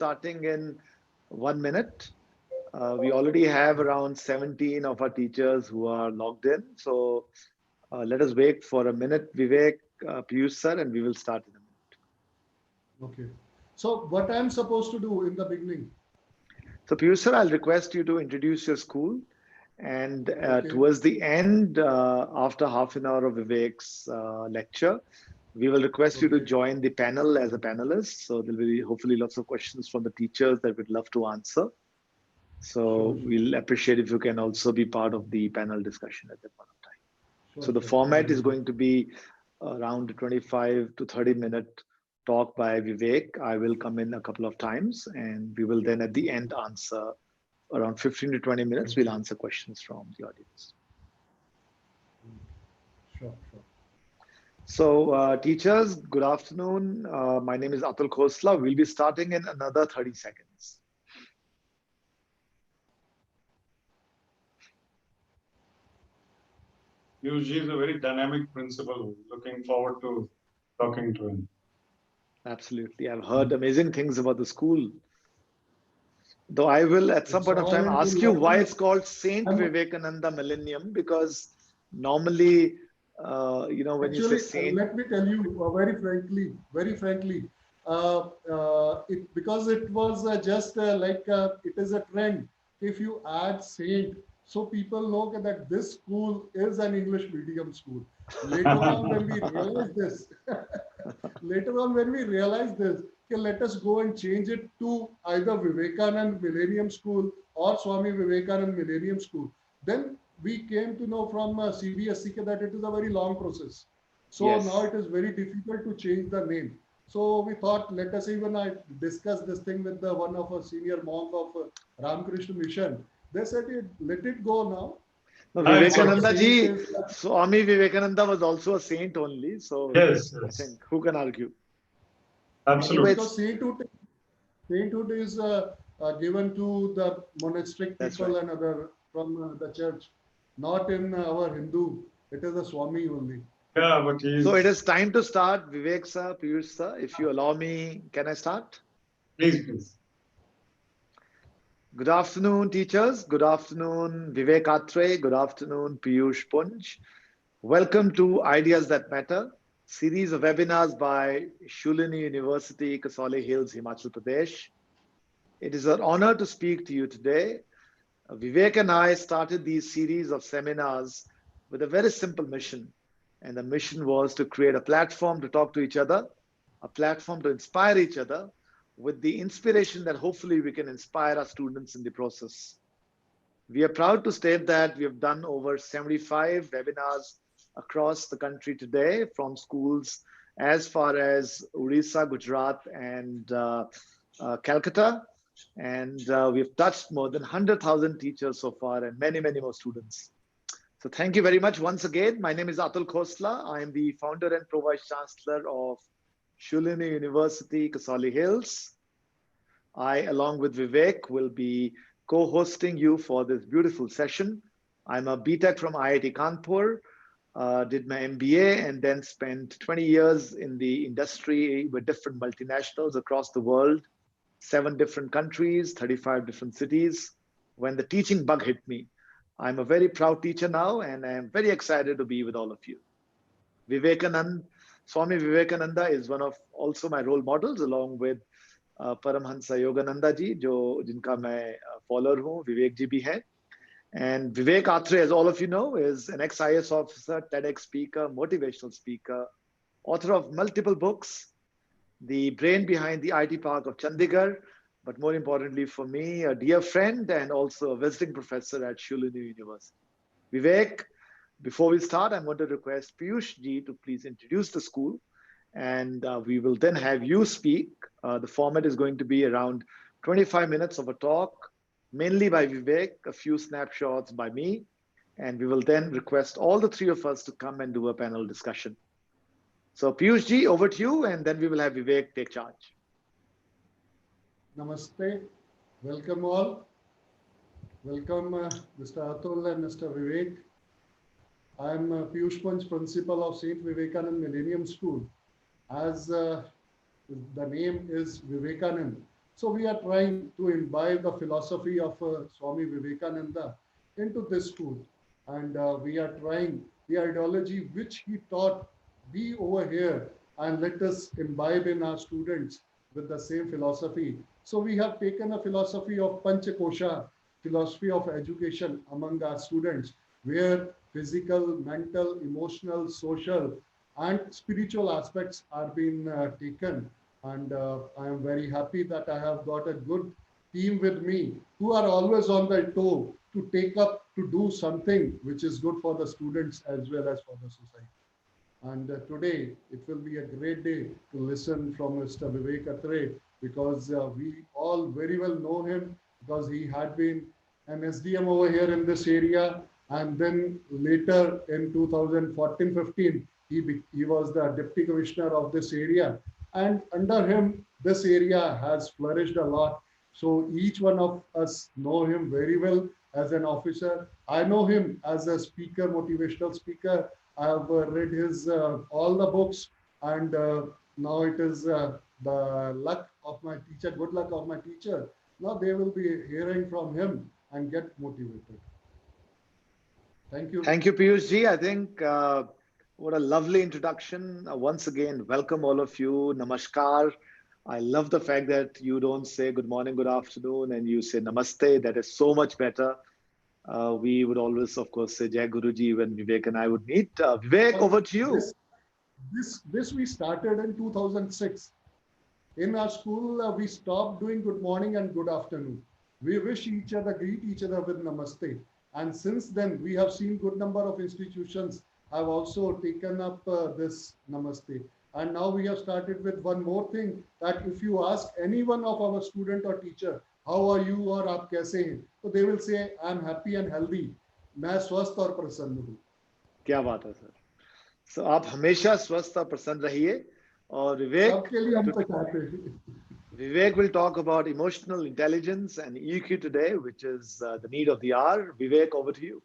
starting in 1 minute. We already have around 17 of our teachers who are logged in. So let us wait for a minute, Vivek, Piyush sir, and we will start in a minute. Okay. So what I'm supposed to do in the beginning? So Piyush sir, I'll request you to introduce your school. And Okay. towards the end, after half an hour of Vivek's lecture, we will request you to Okay. join the panel as a panelist. So there'll be hopefully lots of questions from the teachers that we'd love to answer. Sure, So sure. we'll appreciate if you can also be part of the panel discussion at that point of time. Sure, So the sure. I'll format is do that. going to be around a 25 to 30-minute talk by Vivek. I will come in a couple of times and we will then at the end answer around 15 to 20 minutes. We'll Okay. answer questions from the audience. Sure, sure. So teachers, good afternoon. My name is Atul Khosla. We'll be starting in another 30 seconds. He is a very dynamic principal. Looking forward to talking to him. Absolutely. I've heard amazing things about the school. Though I will at some It's point of all time into ask you why learning. it's called Saint I'm Vivekananda Millennium, because normally, when you say actually, saint, let me tell you very frankly, because it was just like it is a trend. If you add saint, so people know that this school is an English medium school. Later on, when we realize this, later on when we realize this, okay, let us go and change it to either Vivekanand Millennium School or Swami Vivekanand Millennium School. Then we came to know from CBSE that it is a very long process. So now yes. it is very difficult to change the name. So we thought, let us even I discuss this thing with the one of a senior monk of Ramakrishna Mission. They said, let it go now. No, It's Our okay. Vivekananda saint ji, is, Swami Vivekananda was also a saint only. So Yes, I yes. think who can argue? Anyway, Absolutely. because sainthood is given to the monastic that's right. people and other from the church, not in our Hindu. It is a Swami only. Yeah, but So it he's is time to start. Vivek sir, Piyush sir, if you allow me, can I start? please, please. Good afternoon, teachers. Good afternoon, Vivek Atray. Good afternoon, Piyush Punj. Welcome to Ideas That Matter, series of webinars by Shulini University, Kasole Hills, Himachal Pradesh. It is an honor to speak to you today. Vivek and I started these series of seminars with a very simple mission. And the mission was to create a platform to talk to each other, a platform to inspire each other, with the inspiration that hopefully we can inspire our students in the process. We are proud to state that we have done over 75 webinars across the country today, from schools as far as Orissa, Gujarat, and Calcutta. And we've touched more than 100,000 teachers so far and many, many more students. So thank you very much once again. My name is Atul Khosla. I am the founder and pro-vice chancellor of Shulini University, Kasoli Hills. I, along with Vivek, will be co-hosting you for this beautiful session. I'm a BTech from IIT Kanpur, did my MBA, and then spent 20 years in the industry with different multinationals across the world, 7 different countries, 35 different cities. When the teaching bug hit me, I'm a very proud teacher now, and I'm very excited to be with all of you. Vivekanand, Swami Vivekananda is one of also my role models, along with Paramhansa Yogananda ji, जिनका मैं follower हूँ, विवेक जी भी हैं. And Vivek Atray, as all of you know, is an ex-IS officer, TEDx speaker, motivational speaker, author of multiple books, the brain behind the IT Park of Chandigarh, but more importantly for me, a dear friend and also a visiting professor at Shulini University. Vivek, before we start, I'm going to request Piyush ji to please introduce the school, and we will then have you speak. The format is going to be around 25 minutes of a talk, mainly by Vivek, a few snapshots by me, and we will then request all the 3 of us to come and do a panel discussion. So Piyush ji, over to you, and then we will have Vivek take charge. Namaste. Welcome all. Welcome Mr. Atul and Mr. Vivek. I am Piyush Panch, principal of St. Vivekanand Millennium School. As the name is Vivekanand, So we are trying to imbibe the philosophy of Swami Vivekananda into this school. And we are trying the ideology which he taught be over here and let us imbibe in our students with the same philosophy. So we have taken a philosophy of Panchakosha, philosophy of education among our students, where physical, mental, emotional, social, and spiritual aspects are being taken. And I am very happy that I have got a good team with me who are always on their toe to take up, to do something which is good for the students as well as for the society. And today it will be a great day to listen from Mr. Vivek Atray because we all very well know him because he had been an SDM over here in this area. And then later in 2014-15, he was the Deputy Commissioner of this area. And under him, this area has flourished a lot. So each one of us know him very well as an officer. I know him as a speaker, motivational speaker. I have read his all the books, and now it is the luck of my teacher, good luck of my teacher. Now they will be hearing from him and get motivated. Thank you. Thank you, Piyush ji. I think what a lovely introduction. Once again, welcome all of you. Namaskar. I love the fact that you don't say good morning, good afternoon, and you say namaste. That is so much better. We would always, of course, say Jai Guruji when Vivek and I would meet. Vivek, Well, over to you. this we started in 2006. In our school, we stopped doing good morning and good afternoon. We wish each other, greet each other with namaste. And since then, we have seen good number of institutions have also taken up this namaste. And now we have started with one more thing that if you ask any one of our student or teacher, how are you or आप कैसे हैं? So they will say, I'm happy and healthy. मैं स्वस्थ और प्रसन्न हूँ. क्या बात है सर. So आप हमेशा स्वस्थ और प्रसन्न रहिए. और सबके लिए हम तो चाहते हैं. Vivek will talk about emotional intelligence and EQ today, which is the need of the hour. Vivek, over to you.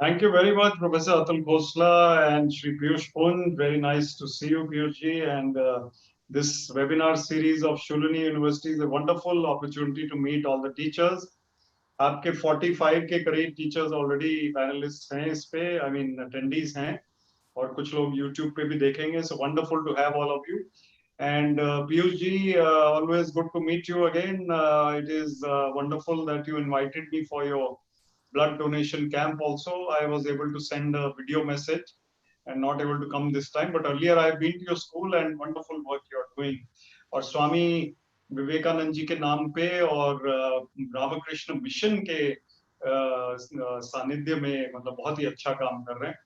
Thank you very much, Professor Atul Khosla and Shri Piyush Pun. Very nice to see you, Piyush ji. And this webinar series of Shulani University is a wonderful opportunity to meet all the teachers. आपके 45 के करीब teachers already panelist हैं इस पे, I mean attendees हैं, और कुछ लोग यूट्यूब पे भी देखेंगे. So wonderful to have all of you. And Piyush ji, always good to meet you again. It is wonderful that you invited me for your blood donation camp also. I was able to send a video message and not able to come this time, but earlier I've been to your school and wonderful work you're doing. और स्वामी विवेकानंद जी के नाम पे और Ramakrishna mission के सानिध्य में मतलब बहुत ही अच्छा काम कर रहे हैं.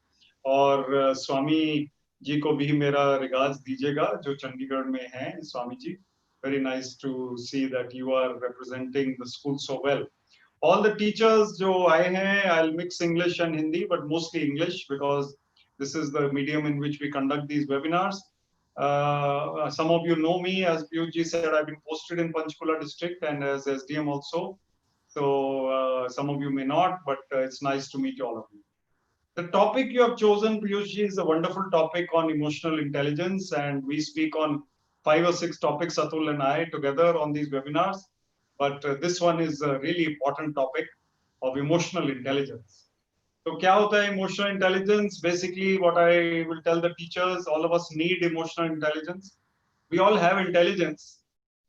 और स्वामी जी को भी मेरा रिगार्ड्स दीजिएगा जो चंडीगढ़ में हैं. Swami ji, very nice to see that you are representing the school so well. All the teachers जो आए हैं, I'll mix English and Hindi, but mostly English because this is the medium in which we conduct these webinars. Some of you know me, as Piyush ji said, I've been posted in Panchkula district and as SDM also. So some of you may not, but it's nice to meet all of you. The topic you have chosen, Piyush ji, is a wonderful topic on emotional intelligence, and we speak on 5 or 6 topics, Atul and I, together on these webinars. But this one is a really important topic of emotional intelligence. So, क्या होता है emotional intelligence? Basically, what I will tell the teachers, all of us need emotional intelligence. We all have intelligence,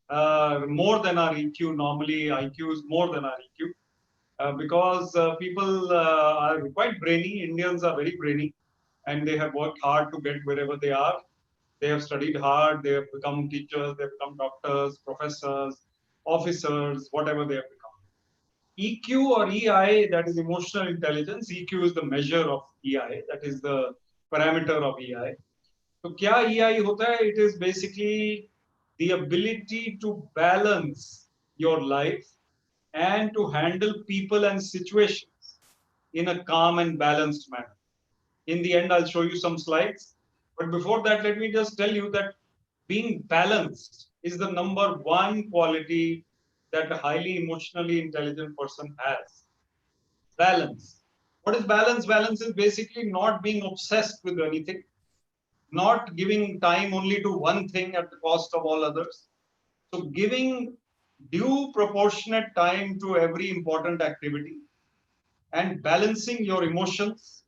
more than our EQ. Normally, IQ is more than our EQ. Because people are quite brainy. Indians are very brainy, and they have worked hard to get wherever they are. They have studied hard. They have become teachers. They have become doctors, professors, officers, whatever they have become. EQ or EI, that is emotional intelligence. EQ is the measure of EI. That is the parameter of EI. So, क्या EI होता है? It is basically the ability to balance your life and to handle people and situations in a calm and balanced manner. In the end, I'll show you some slides. But before that, let me just tell you that being balanced is the number one quality that a highly emotionally intelligent person has. Balance. What is balance? Balance is basically not being obsessed with anything, not giving time only to one thing at the cost of all others, So giving due proportionate time to every important activity and balancing your emotions,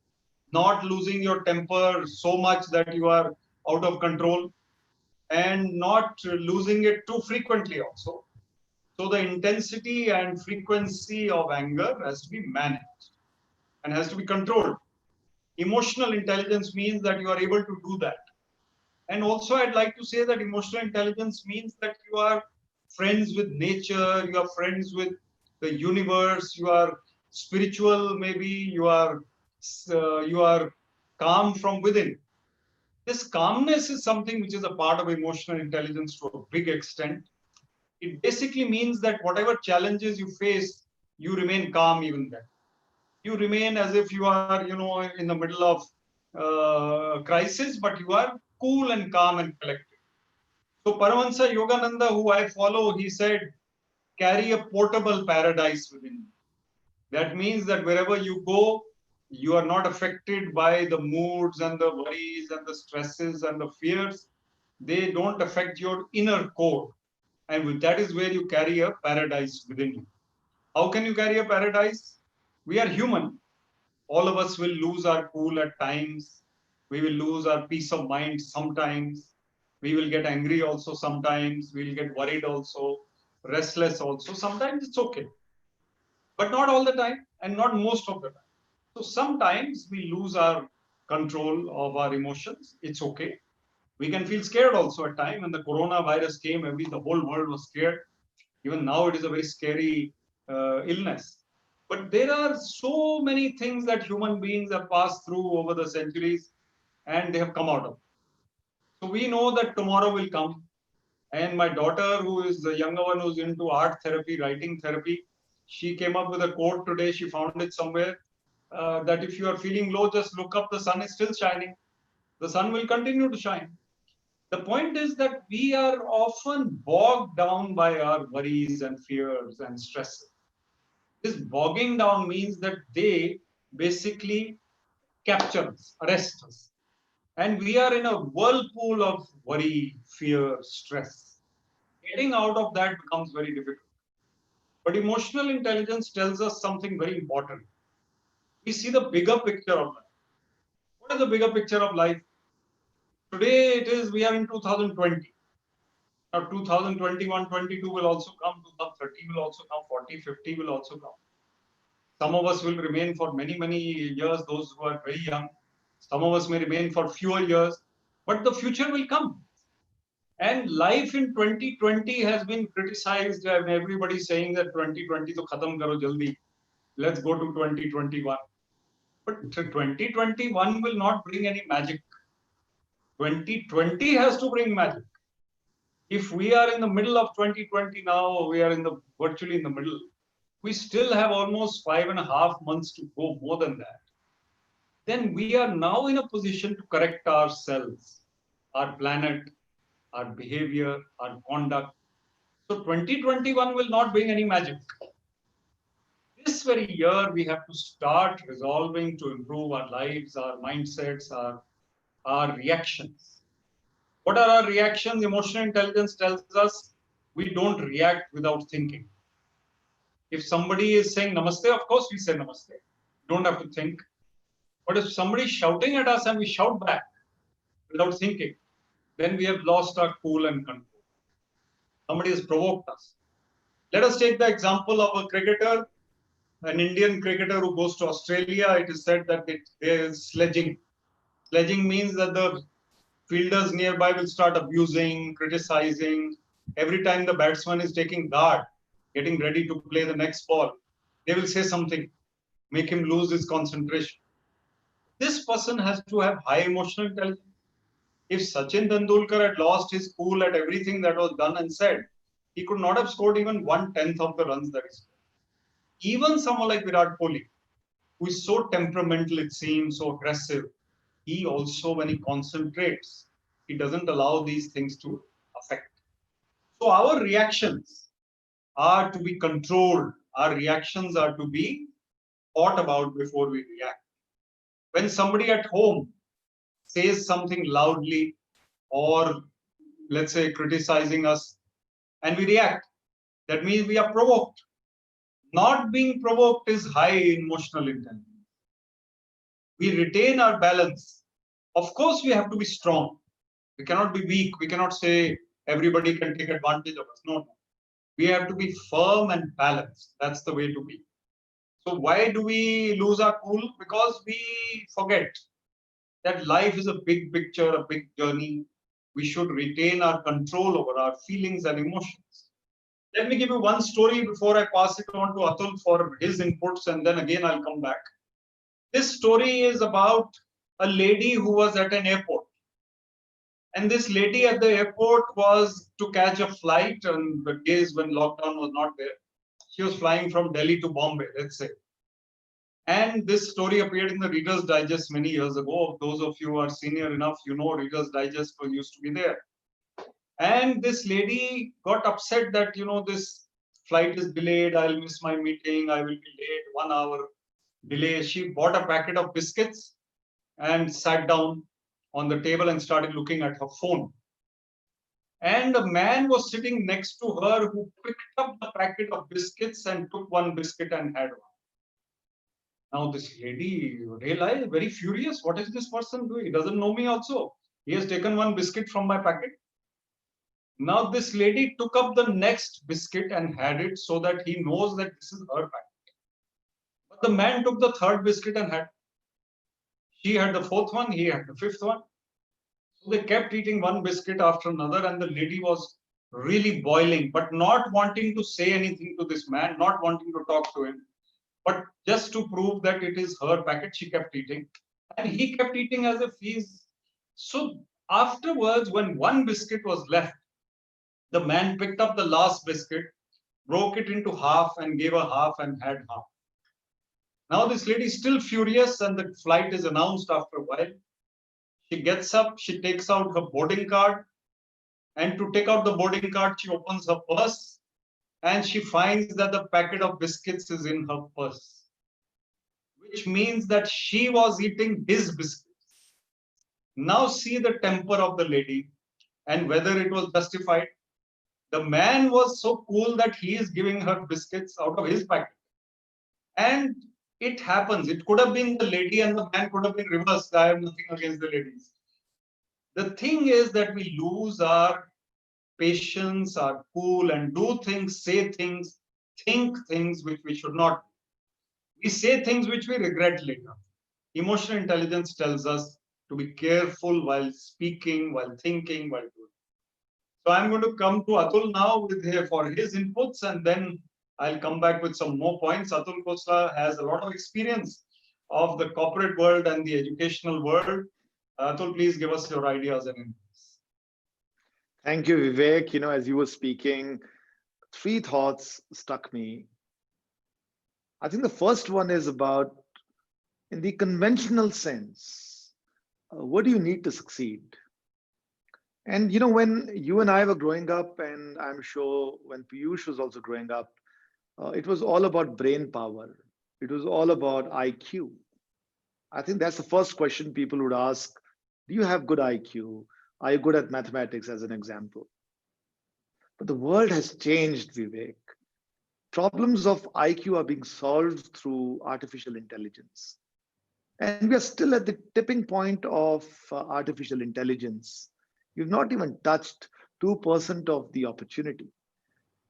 not losing your temper so much that you are out of control, and not losing it too frequently also. So the intensity and frequency of anger has to be managed and has to be controlled. Emotional intelligence means that you are able to do that. And also, I'd like to say that emotional intelligence means that you are friends with nature, you are friends with the universe, you are spiritual, maybe you are calm from within. This calmness is something which is a part of emotional intelligence to a big extent. It basically means that whatever challenges you face, you remain calm even then. You remain as if you are, in the middle of crisis, but you are cool and calm and collected. So Paramahansa Yogananda, who I follow, he said, carry a portable paradise within you. That means that wherever you go, you are not affected by the moods and the worries and the stresses and the fears. They don't affect your inner core. And that is where you carry a paradise within you. How can you carry a paradise? We are human. All of us will lose our cool at times. We will lose our peace of mind sometimes. We will get angry also sometimes. We will get worried also, restless also. Sometimes it's okay, but not all the time and not most of the time. So sometimes we lose our control of our emotions. It's okay. We can feel scared also at time. When the coronavirus came, the whole world was scared. Even now, it is a very scary illness. But there are so many things that human beings have passed through over the centuries, and they have come out of. So we know that tomorrow will come. And my daughter, who is the younger one, who's into art therapy, writing therapy, she came up with a quote today. She found it somewhere that if you are feeling low, just look up. The sun is still shining. The sun will continue to shine. The point is that we are often bogged down by our worries and fears and stresses. This bogging down means that they basically capture us, arrest us. And we are in a whirlpool of worry, fear, stress. Getting out of that becomes very difficult. But emotional intelligence tells us something very important. We see the bigger picture of life. What is the bigger picture of life? Today it is, we are in 2020. Now 2021, 22 will also come, 2030 will also come, 40, 50 will also come. Some of us will remain for many, many years, those who are very young. Some of us may remain for fewer years, but the future will come. And life in 2020 has been criticized, and everybody saying that 2020 to khatam karo jaldi. Let's go to 2021. But 2021 will not bring any magic. 2020 has to bring magic. If we are in the middle of 2020 now, we are virtually in the middle. We still have almost 5.5 months to go, more than that. Then we are now in a position to correct ourselves, our planet, our behavior, our conduct. So 2021 will not bring any magic. This very year, we have to start resolving to improve our lives, our mindsets, our reactions. What are our reactions? Emotional intelligence tells us we don't react without thinking. If somebody is saying namaste, of course we say namaste. We don't have to think. But if somebody is shouting at us and we shout back without thinking, then we have lost our cool and control. Somebody has provoked us. Let us take the example of a cricketer, an Indian cricketer who goes to Australia. It is said that there is sledging. Sledging means that the fielders nearby will start abusing, criticizing. Every time the batsman is taking guard, getting ready to play the next ball, they will say something, make him lose his concentration. This person has to have high emotional intelligence. If Sachin Tendulkar had lost his cool at everything that was done and said, he could not have scored even 1/10 of the runs that he scored. Even someone like Virat Kohli, who is so temperamental, it seems, so aggressive, he also, when he concentrates, he doesn't allow these things to affect. So our reactions are to be controlled. Our reactions are to be thought about before we react. When somebody at home says something loudly or, let's say, criticizing us, and we react. That means we are provoked. Not being provoked is high emotional intelligence. We retain our balance. Of course, we have to be strong. We cannot be weak. We cannot say everybody can take advantage of us. No. We have to be firm and balanced. That's the way to be. So why do we lose our cool? Because we forget that life is a big picture, a big journey. We should retain our control over our feelings and emotions. Let me give you one story before I pass it on to Atul for his inputs, and then again I'll come back. This story is about a lady who was at an airport. And this lady at the airport was to catch a flight on the days when lockdown was not there. She was flying from Delhi to Bombay, let's say. And this story appeared in the Reader's Digest many years ago. Those of you who are senior enough, you know Reader's Digest used to be there. And this lady got upset that, this flight is delayed. I'll miss my meeting. I will be late, 1 hour delay. She bought a packet of biscuits and sat down on the table and started looking at her phone. And a man was sitting next to her who picked up the packet of biscuits and took one biscuit and had one. Now this lady realized, very furious, what is this person doing? He doesn't know me also. He has taken one biscuit from my packet. Now this lady took up the next biscuit and had it so that he knows that this is her packet. But the man took the third biscuit and had. She had the fourth one, he had the fifth one. So they kept eating one biscuit after another, and the lady was really boiling, but not wanting to say anything to this man, not wanting to talk to him. But just to prove that it is her packet, she kept eating. And he kept eating as if he's. So afterwards, when one biscuit was left, the man picked up the last biscuit, broke it into half, and gave her half and had half. Now this lady is still furious, and the flight is announced after a while. She gets up, she takes out her boarding card, and to take out the boarding card, she opens her purse, and she finds that the packet of biscuits is in her purse, which means that she was eating his biscuits. Now see the temper of the lady and whether it was justified. The man was so cool that he is giving her biscuits out of his packet. And it happens. It could have been the lady and the man could have been reversed. I have nothing against the ladies. The thing is that we lose our patience, our cool, and do things, say things, think things which we should not. We say things which we regret later. Emotional intelligence tells us to be careful while speaking, while thinking, while doing. So I'm going to come to Atul now for his inputs, and then I'll come back with some more points. Atul Khosla has a lot of experience of the corporate world and the educational world. Atul, please give us your ideas and inputs. Thank you, Vivek. As you were speaking, three thoughts struck me. I think the first one is about, in the conventional sense, what do you need to succeed? And when you and I were growing up, and I'm sure when Piyush was also growing up, it was all about brain power. It was all about IQ. I think that's the first question people would ask. Do you have good IQ? Are you good at mathematics, as an example? But the world has changed, Vivek. Problems of IQ are being solved through artificial intelligence. And we are still at the tipping point of artificial intelligence. You've not even touched 2% of the opportunity.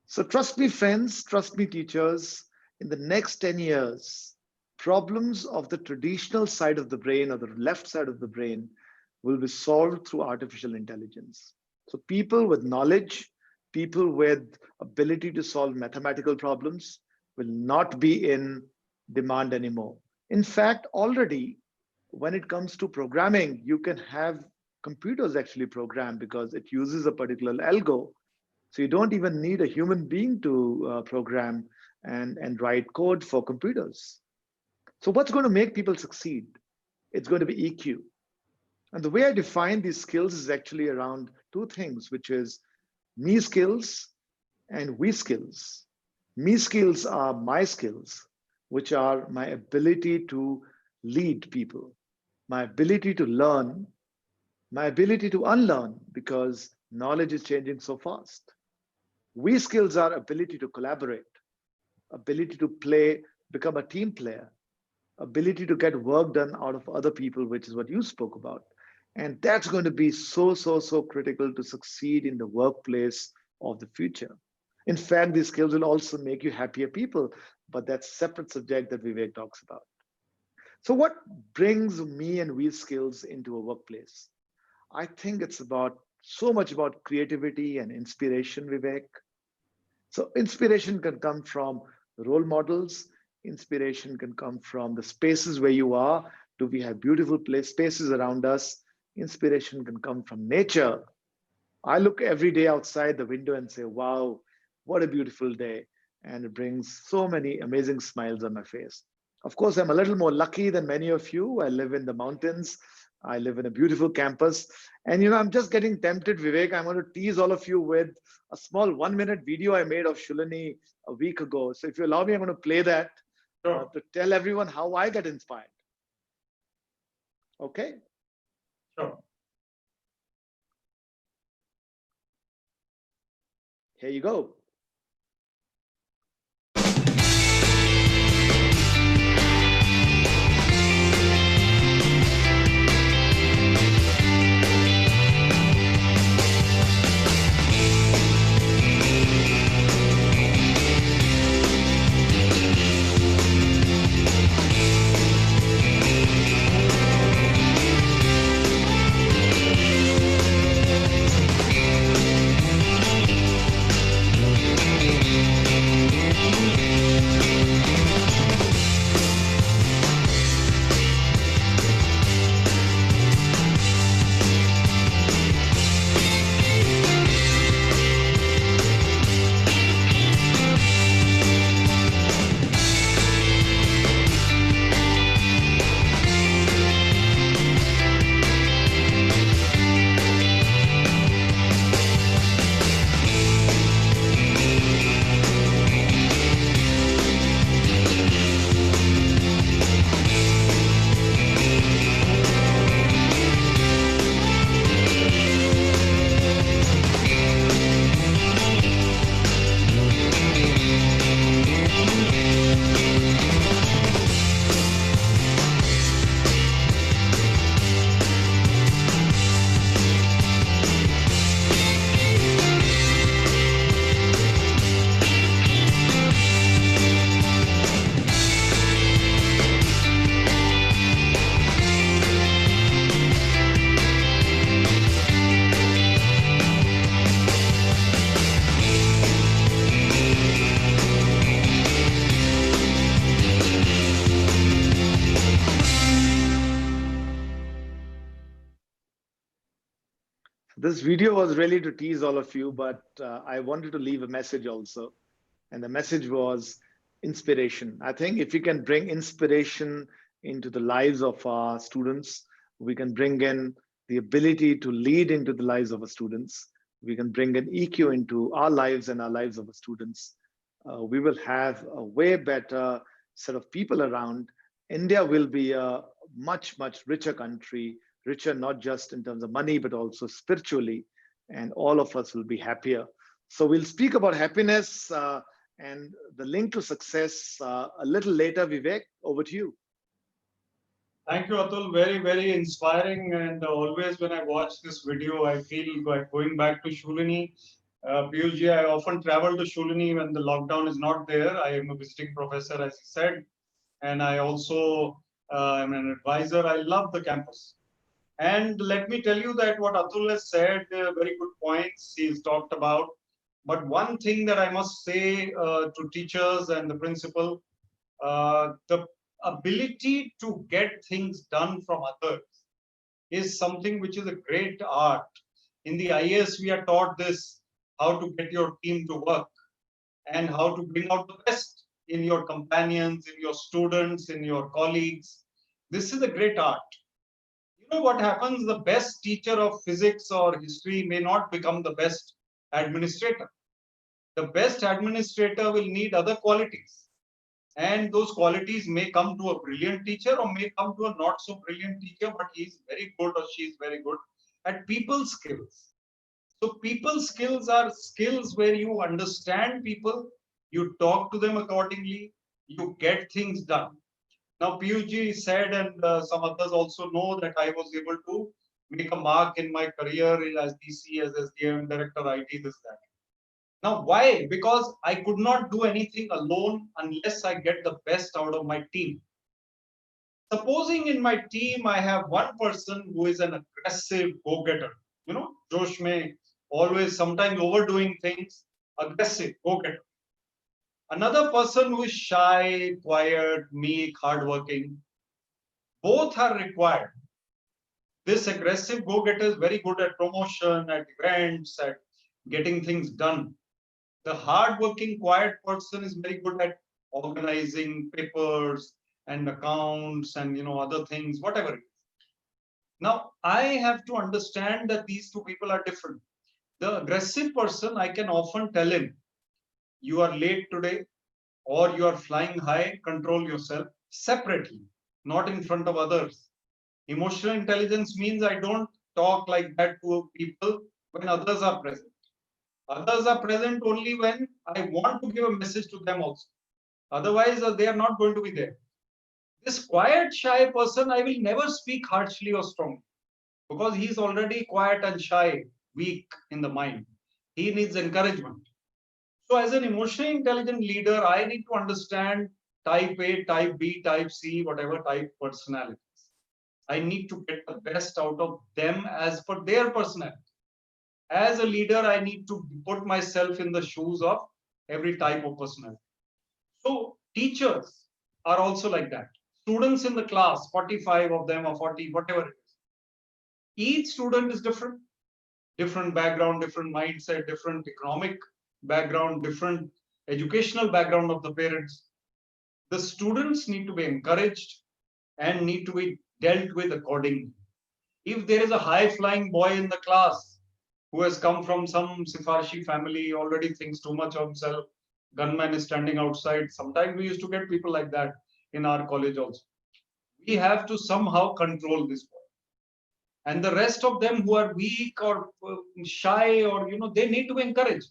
So trust me, friends, trust me, teachers, in the next 10 years, problems of the traditional side of the brain or the left side of the brain will be solved through artificial intelligence. So people with knowledge, people with ability to solve mathematical problems will not be in demand anymore. In fact, already when it comes to programming, you can have computers actually program because it uses a particular algo. So you don't even need a human being to program and write code for computers. So what's going to make people succeed? It's going to be EQ. And the way I define these skills is actually around two things, which is me skills and we skills. Me skills are my skills, which are my ability to lead people, my ability to learn, my ability to unlearn, because knowledge is changing so fast. We skills are ability to collaborate, ability to play, become a team player, ability to get work done out of other people, which is what you spoke about. And that's going to be so critical to succeed in the workplace of the future. In fact, these skills will also make you happier people, but that's a separate subject that Vivek talks about. So, what brings me and we skills into a workplace? I think it's about so much about creativity and inspiration, Vivek. So, inspiration can come from role models, inspiration can come from the spaces where you are. Do we have beautiful place spaces around us? Inspiration can come from nature. I look every day outside the window and say, wow, what a beautiful day. And it brings so many amazing smiles on my face. Of course, I'm a little more lucky than many of you. I live in the mountains. I live in a beautiful campus. And, I'm just getting tempted, Vivek. I'm going to tease all of you with a small 1-minute video I made of Shulani a week ago. So if you allow me, I'm going to play that to tell everyone how I get inspired. Okay? Sure. Here you go. This video was really to tease all of you, but I wanted to leave a message also. And the message was inspiration. I think if we can bring inspiration into the lives of our students, we can bring in the ability to lead into the lives of our students. We can bring an EQ into our lives and our lives of our students. We will have a way better set of people around. India will be a much richer country, richer not just in terms of money, but also spiritually, and all of us will be happier. So we'll speak about happiness and the link to success a little later. Vivek, over to you. Thank you, Atul. Very inspiring. And always when I watch this video, I feel like going back to Shulani. Piyush, I often travel to Shulani when the lockdown is not there. I am a visiting professor, as he said. And I also am an advisor. I love the campus. And let me tell you that what Atul has said, very good points he's talked about. But one thing that I must say to teachers and the principal, the ability to get things done from others is something which is a great art. In the IAS, we are taught this, how to get your team to work and how to bring out the best in your companions, in your students, in your colleagues. This is a great art. You know what happens? The best teacher of physics or history may not become the best administrator. The best administrator will need other qualities. And those qualities may come to a brilliant teacher or may come to a not so brilliant teacher, but he's very good or she's very good at people skills. So people skills are skills where you understand people, you talk to them accordingly, you get things done. Now, Piyush said, and some others also know that I was able to make a mark in my career as DC, as SDM, Director IT, this, that. Now, why? Because I could not do anything alone unless I get the best out of my team. Supposing in my team I have one person who is an aggressive go-getter, Josh may always sometimes overdoing things, aggressive go-getter. Another person who is shy, quiet, meek, hardworking, both are required. This aggressive go-getter is very good at promotion, at events, at getting things done. The hardworking, quiet person is very good at organizing papers and accounts and other things, whatever it is. Now, I have to understand that these two people are different. The aggressive person, I can often tell him, you are late today or you are flying high, control yourself separately, not in front of others. Emotional intelligence means I don't talk like that to people when others are present. Others are present only when I want to give a message to them also. Otherwise, they are not going to be there. This quiet, shy person, I will never speak harshly or strongly because he is already quiet and shy, weak in the mind. He needs encouragement. So, as an emotionally intelligent leader, I need to understand type A, type B, type C, whatever type personalities. I need to get the best out of them as per their personality. As a leader, I need to put myself in the shoes of every type of personality. So teachers are also like that. Students in the class, 45 of them or 40, whatever it is. Each student is different, different background, different mindset, different economic background, different educational background of the parents. The students need to be encouraged and need to be dealt with accordingly. If there is a high-flying boy in the class who has come from some Sifarshi family, already thinks too much of himself, gunman is standing outside. Sometimes we used to get people like that in our college also. We have to somehow control this boy. And the rest of them who are weak or shy or, they need to be encouraged.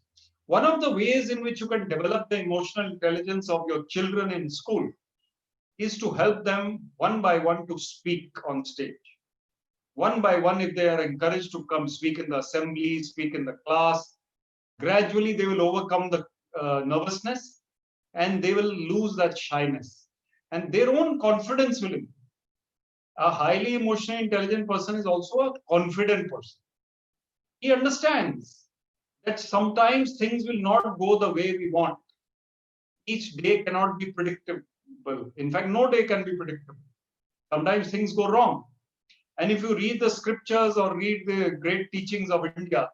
One of the ways in which you can develop the emotional intelligence of your children in school is to help them one by one to speak on stage. One by one, if they are encouraged to come speak in the assembly, speak in the class, gradually they will overcome the nervousness and they will lose that shyness. And their own confidence will improve. A highly emotionally intelligent person is also a confident person. He understands that sometimes things will not go the way we want. Each day cannot be predictable. In fact, no day can be predictable. Sometimes things go wrong. And if you read the scriptures or read the great teachings of India,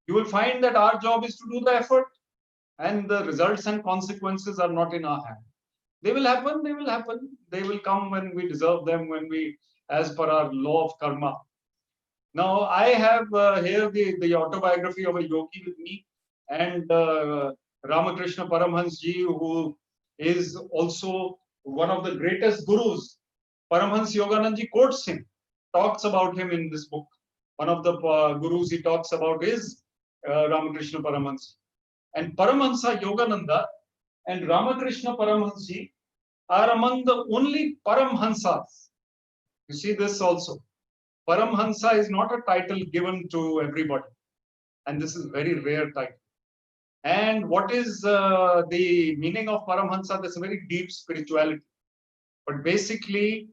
you will find that our job is to do the effort and the results and consequences are not in our hand. They will happen, they will happen. They will come when we deserve them, as per our law of karma. Now, I have here the autobiography of a yogi with me and Ramakrishna Paramhans ji, who is also one of the greatest gurus. Paramhans Yoganand ji quotes him, talks about him in this book. One of the gurus he talks about is Ramakrishna Paramhans. And Paramahansa Yogananda and Ramakrishna Paramhansi are among the only Paramhansas. You see this also. Paramhansa is not a title given to everybody. And this is very rare title. And what is the meaning of Paramhansa? That's a very deep spirituality. But basically,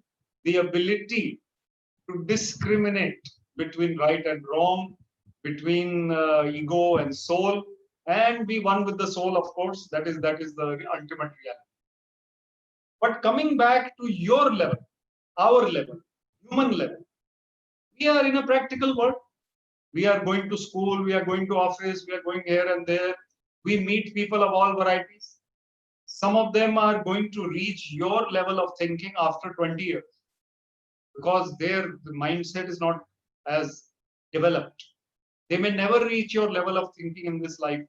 the ability to discriminate between right and wrong, between ego and soul, and be one with the soul, of course. That is the ultimate reality. But coming back to your level, our level, human level, we are in a practical world. We are going to school, we are going to office, we are going here and there. We meet people of all varieties. Some of them are going to reach your level of thinking after 20 years because their mindset is not as developed. They may never reach your level of thinking in this life.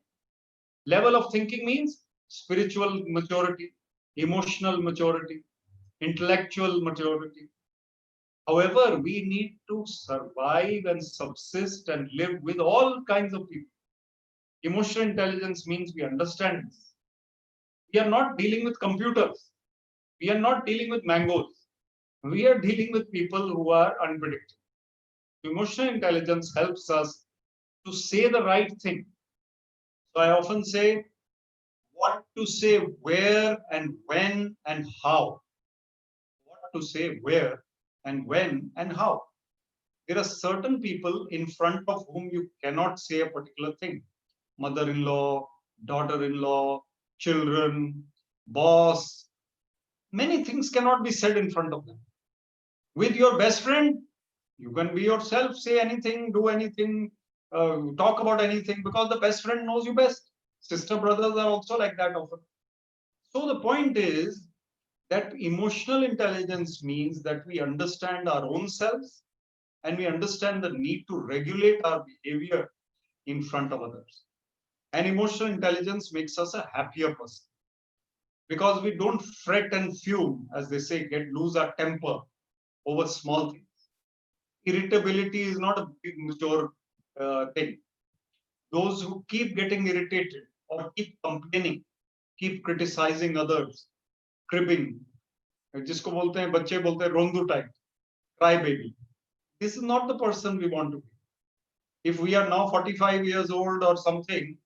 Level of thinking means spiritual maturity, emotional maturity, intellectual maturity. However, we need to survive and subsist and live with all kinds of people. Emotional intelligence means we understand this. We are not dealing with computers. We are not dealing with mangoes. We are dealing with people who are unpredictable. Emotional intelligence helps us to say the right thing. So I often say what to say, where and when and how. What to say, where and when and how. There are certain people in front of whom you cannot say a particular thing. Mother-in-law, daughter-in-law, children, boss. Many things cannot be said in front of them. With your best friend, you can be yourself, say anything, do anything, talk about anything, because the best friend knows you best. Sister brothers are also like that often. So the point is that emotional intelligence means that we understand our own selves and we understand the need to regulate our behavior in front of others. And emotional intelligence makes us a happier person because we don't fret and fume, as they say, lose our temper over small things. Irritability is not a big mature thing. Those who keep getting irritated or keep complaining, keep criticizing others, cribbing, जिसको बोलते हैं बच्चे बोलते हैं रोंदू type, cry baby. This is not the person we want to be. If we are now 45 years old or something,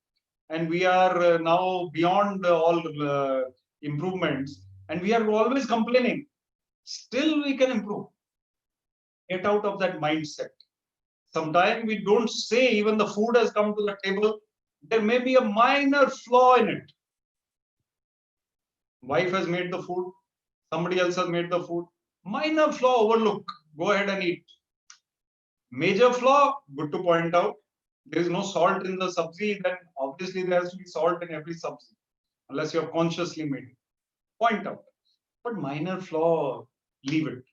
and we are now beyond all improvements, and we are always complaining, still we can improve. Get out of that mindset. Sometimes we don't say even the food has come to the table. There may be a minor flaw in it. Wife has made the food. Somebody else has made the food. Minor flaw, overlook. Go ahead and eat. Major flaw, good to point out. There is no salt in the sabzi, then obviously there has to be salt in every sabzi, unless you have consciously made it. Point out. But minor flaw, leave it.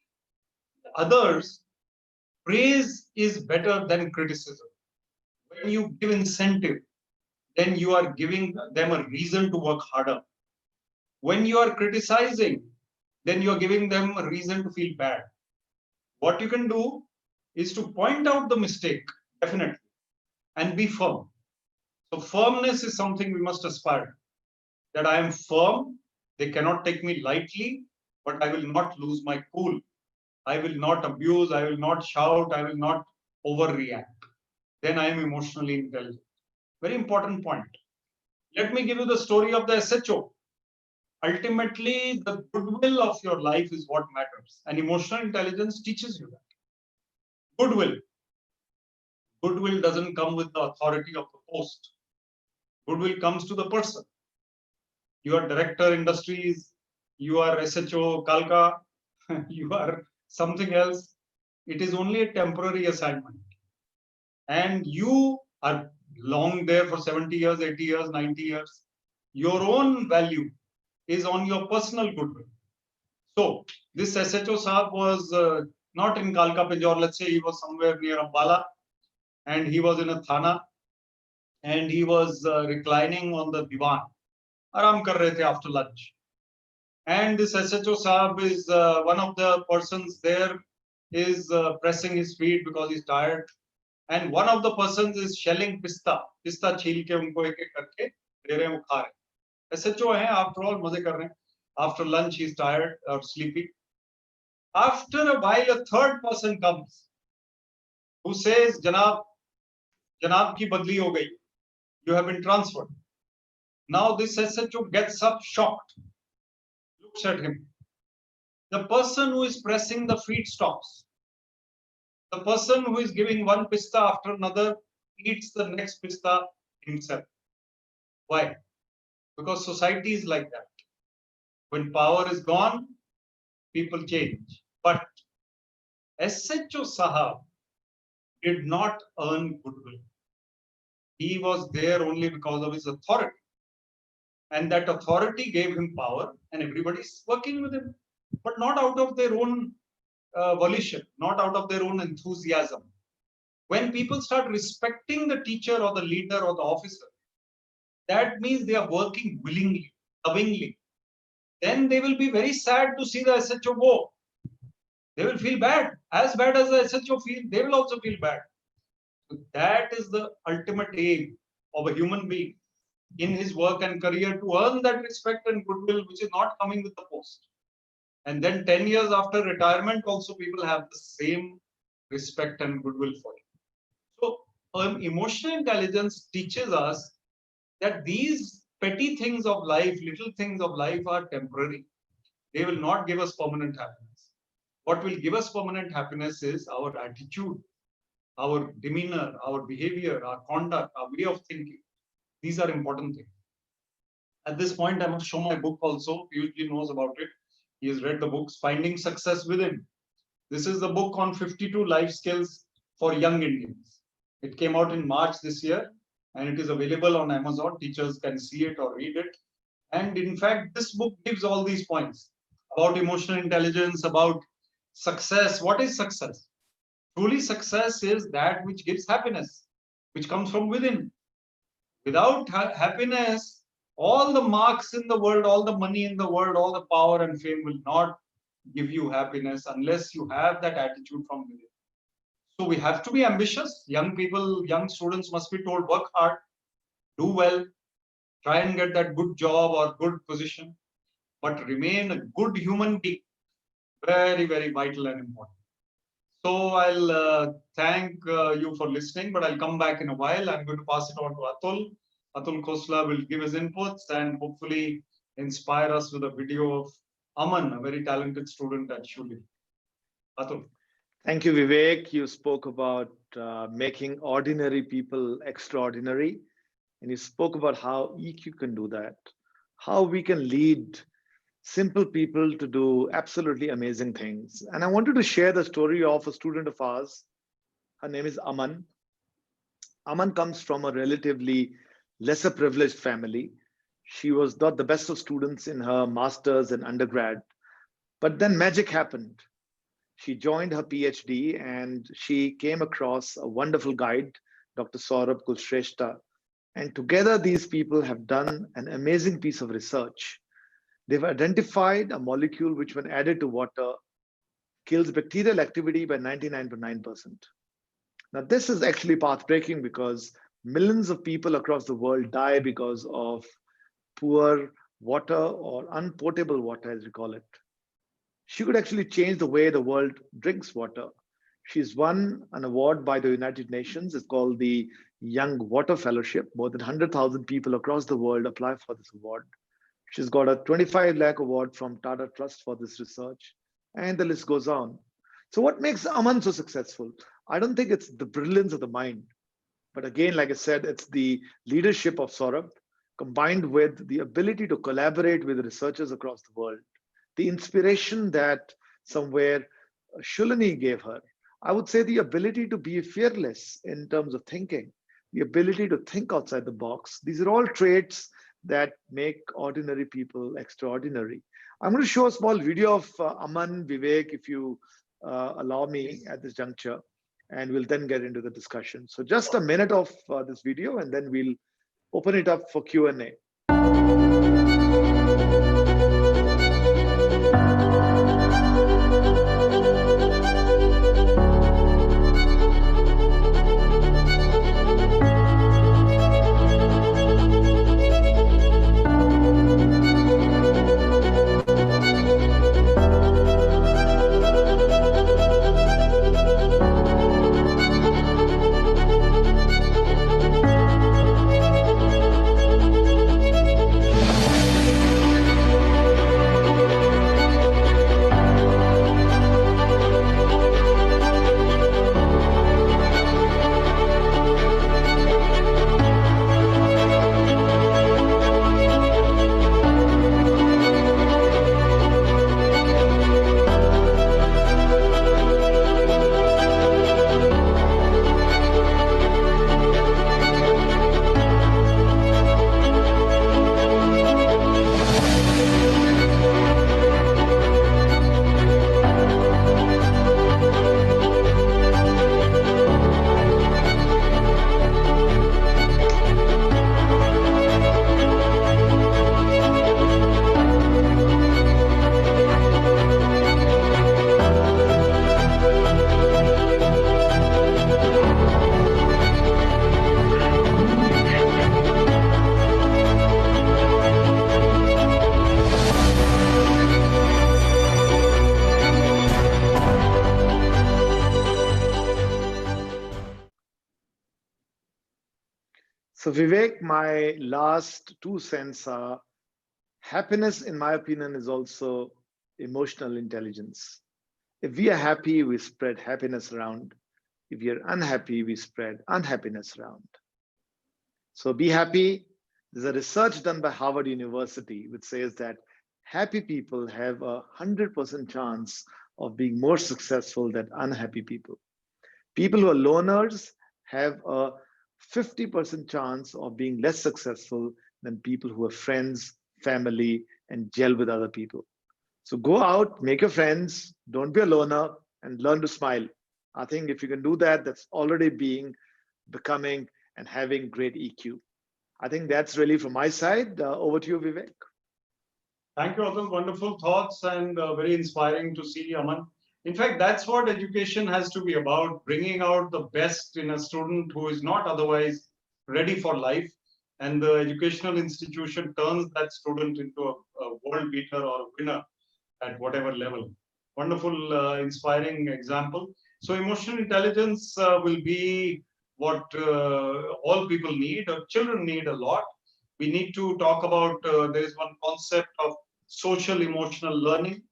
Others, praise is better than criticism. When you give incentive, then you are giving them a reason to work harder. When you are criticizing, then you are giving them a reason to feel bad. What you can do is to point out the mistake, definitely, and be firm. So firmness is something we must aspire to. That I am firm, they cannot take me lightly, but I will not lose my cool. I will not abuse, I will not shout, I will not overreact. Then I am emotionally intelligent. Very important point. Let me give you the story of the SHO. Ultimately, the goodwill of your life is what matters. And emotional intelligence teaches you that. Goodwill. Goodwill doesn't come with the authority of the post. Goodwill comes to the person. You are director industries, you are SHO Kalka, you are something else. It is only a temporary assignment. And you are long there for 70 years, 80 years, 90 years. Your own value is on your personal goodwill. So this SHO Saab was not in Kalka Pinjore, let's say he was somewhere near Ambala, and he was in a thana, and he was reclining on the divan. Aram kar rahe the after lunch. And this SHO Saab is one of the persons there is pressing his feet because he's tired. And one of the persons is shelling pista छील के उनको एक एक करके दे रहे हैं, वो खा रहे हैं. SHO है, after all मजे कर रहे हैं. After lunch he's tired or sleepy. After a while a third person comes who says, जनाब की बदली हो गई. You have been transferred. Now this SHO gets up shocked, looks at him. The person who is pressing the feet stops. The person who is giving one pista after another eats the next pista himself. Why? Because society is like that. When power is gone, people change. But SHO Sahab did not earn goodwill. He was there only because of his authority. And that authority gave him power, and everybody's working with him, but not out of their own volition, not out of their own enthusiasm. When people start respecting the teacher or the leader or the officer, that means they are working willingly, lovingly. Then they will be very sad to see the SHO go. They will feel as bad as the SHO feel, they will also feel bad. So that is the ultimate aim of a human being in his work and career, to earn that respect and goodwill, which is not coming with the post. And then 10 years after retirement, also people have the same respect and goodwill for you. So emotional intelligence teaches us that these petty things of life, little things of life are temporary. They will not give us permanent happiness. What will give us permanent happiness is our attitude, our demeanor, our behavior, our conduct, our way of thinking. These are important things. At this point, I must show my book also. Piyush knows about it. He has read the books, Finding Success Within. This is the book on 52 life skills for young Indians. It came out in March this year, and it is available on Amazon. Teachers can see it or read it. And in fact, this book gives all these points about emotional intelligence, about success. What is success? Truly, success is that which gives happiness, which comes from within. Without happiness, all the marks in the world, all the money in the world, all the power and fame will not give you happiness unless you have that attitude from within. So we have to be ambitious. Young people, young students must be told, work hard, do well, try and get that good job or good position, but remain a good human being. Very, very vital and important. So I'll thank you for listening, but I'll come back in a while. I'm going to pass it on to Atul. Atul Khosla will give his inputs and hopefully inspire us with a video of Aman, a very talented student at Shuli. Atul. Thank you, Vivek. You spoke about making ordinary people extraordinary, and you spoke about how EQ can do that, how we can lead simple people to do absolutely amazing things. And I wanted to share the story of a student of ours. Her name is Aman. Aman comes from a relatively lesser privileged family. She was not the best of students in her master's and undergrad, but then magic happened. She joined her PhD and she came across a wonderful guide, Dr. Saurabh Kulshrestha. And together, these people have done an amazing piece of research. They've identified a molecule which, when added to water, kills bacterial activity by 99.9%. Now, this is actually path-breaking because millions of people across the world die because of poor water or unpotable water, as we call it. She could actually change the way the world drinks water. She's won an award by the United Nations. It's called the Young Water Fellowship. More than 100,000 people across the world apply for this award. She's got a 25 lakh award from Tata Trust for this research, and the list goes on. So what makes Aman so successful? I don't think it's the brilliance of the mind, but again, like I said, it's the leadership of Saurabh combined with the ability to collaborate with researchers across the world, the inspiration that somewhere Shulani gave her. I would say the ability to be fearless in terms of thinking, the ability to think outside the box. These are all traits that make ordinary people extraordinary. I'm going to show a small video of Aman, Vivek, if you allow me at this juncture, and we'll then get into the discussion. So just a minute of this video, and then we'll open it up for Q&A. Vivek, my last 2 cents are happiness, in my opinion, is also emotional intelligence. If we are happy, we spread happiness around. If we are unhappy, we spread unhappiness around. So be happy. There's a research done by Harvard University which says that happy people have 100% chance of being more successful than unhappy people. People who are loners have a 50% chance of being less successful than people who have friends, family, and gel with other people. So go out, make your friends, don't be a loner, and learn to smile. I think if you can do that, that's already becoming, and having great EQ. I think that's really from my side. Over to you, Vivek. Thank you, Atul. Wonderful thoughts and very inspiring to see, Aman. In fact, that's what education has to be about, bringing out the best in a student who is not otherwise ready for life. And the educational institution turns that student into a world beater or a winner at whatever level. Wonderful, inspiring example. So emotional intelligence will be what all people need, or children need a lot. We need to talk about, there is one concept of social emotional learning,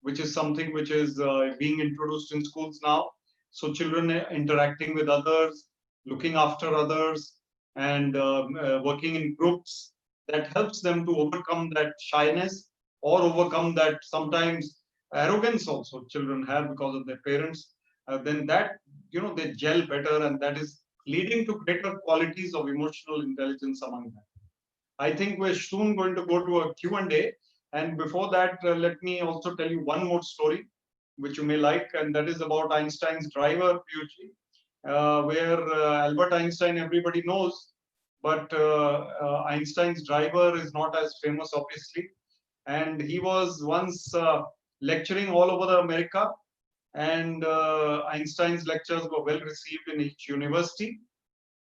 which is something which is being introduced in schools now. So children interacting with others, looking after others, and working in groups, that helps them to overcome that shyness, or overcome that sometimes arrogance also children have because of their parents. Then that, they gel better, and that is leading to greater qualities of emotional intelligence among them. I think we're soon going to go to a Q&A. And before that, let me also tell you one more story, which you may like, and that is about Einstein's driver, Piyush, where Albert Einstein, everybody knows, but Einstein's driver is not as famous, obviously. And he was once lecturing all over America, and Einstein's lectures were well received in each university.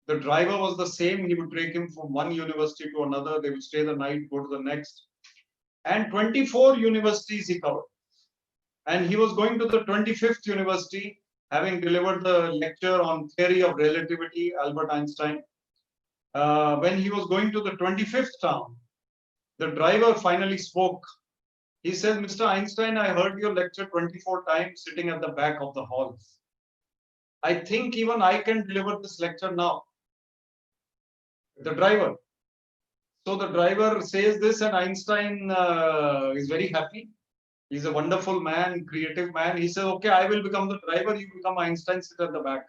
The driver was the same. He would take him from one university to another. They would stay the night, go to the next. And 24 universities he covered. And he was going to the 25th university, having delivered the lecture on theory of relativity, Albert Einstein. When he was going to the 25th town, the driver finally spoke. He said, "Mr. Einstein, I heard your lecture 24 times sitting at the back of the halls. I think even I can deliver this lecture now." The driver. So the driver says this, and Einstein is very happy. He's a wonderful man, creative man. He says, "Okay, I will become the driver. You become Einstein, sit at the back."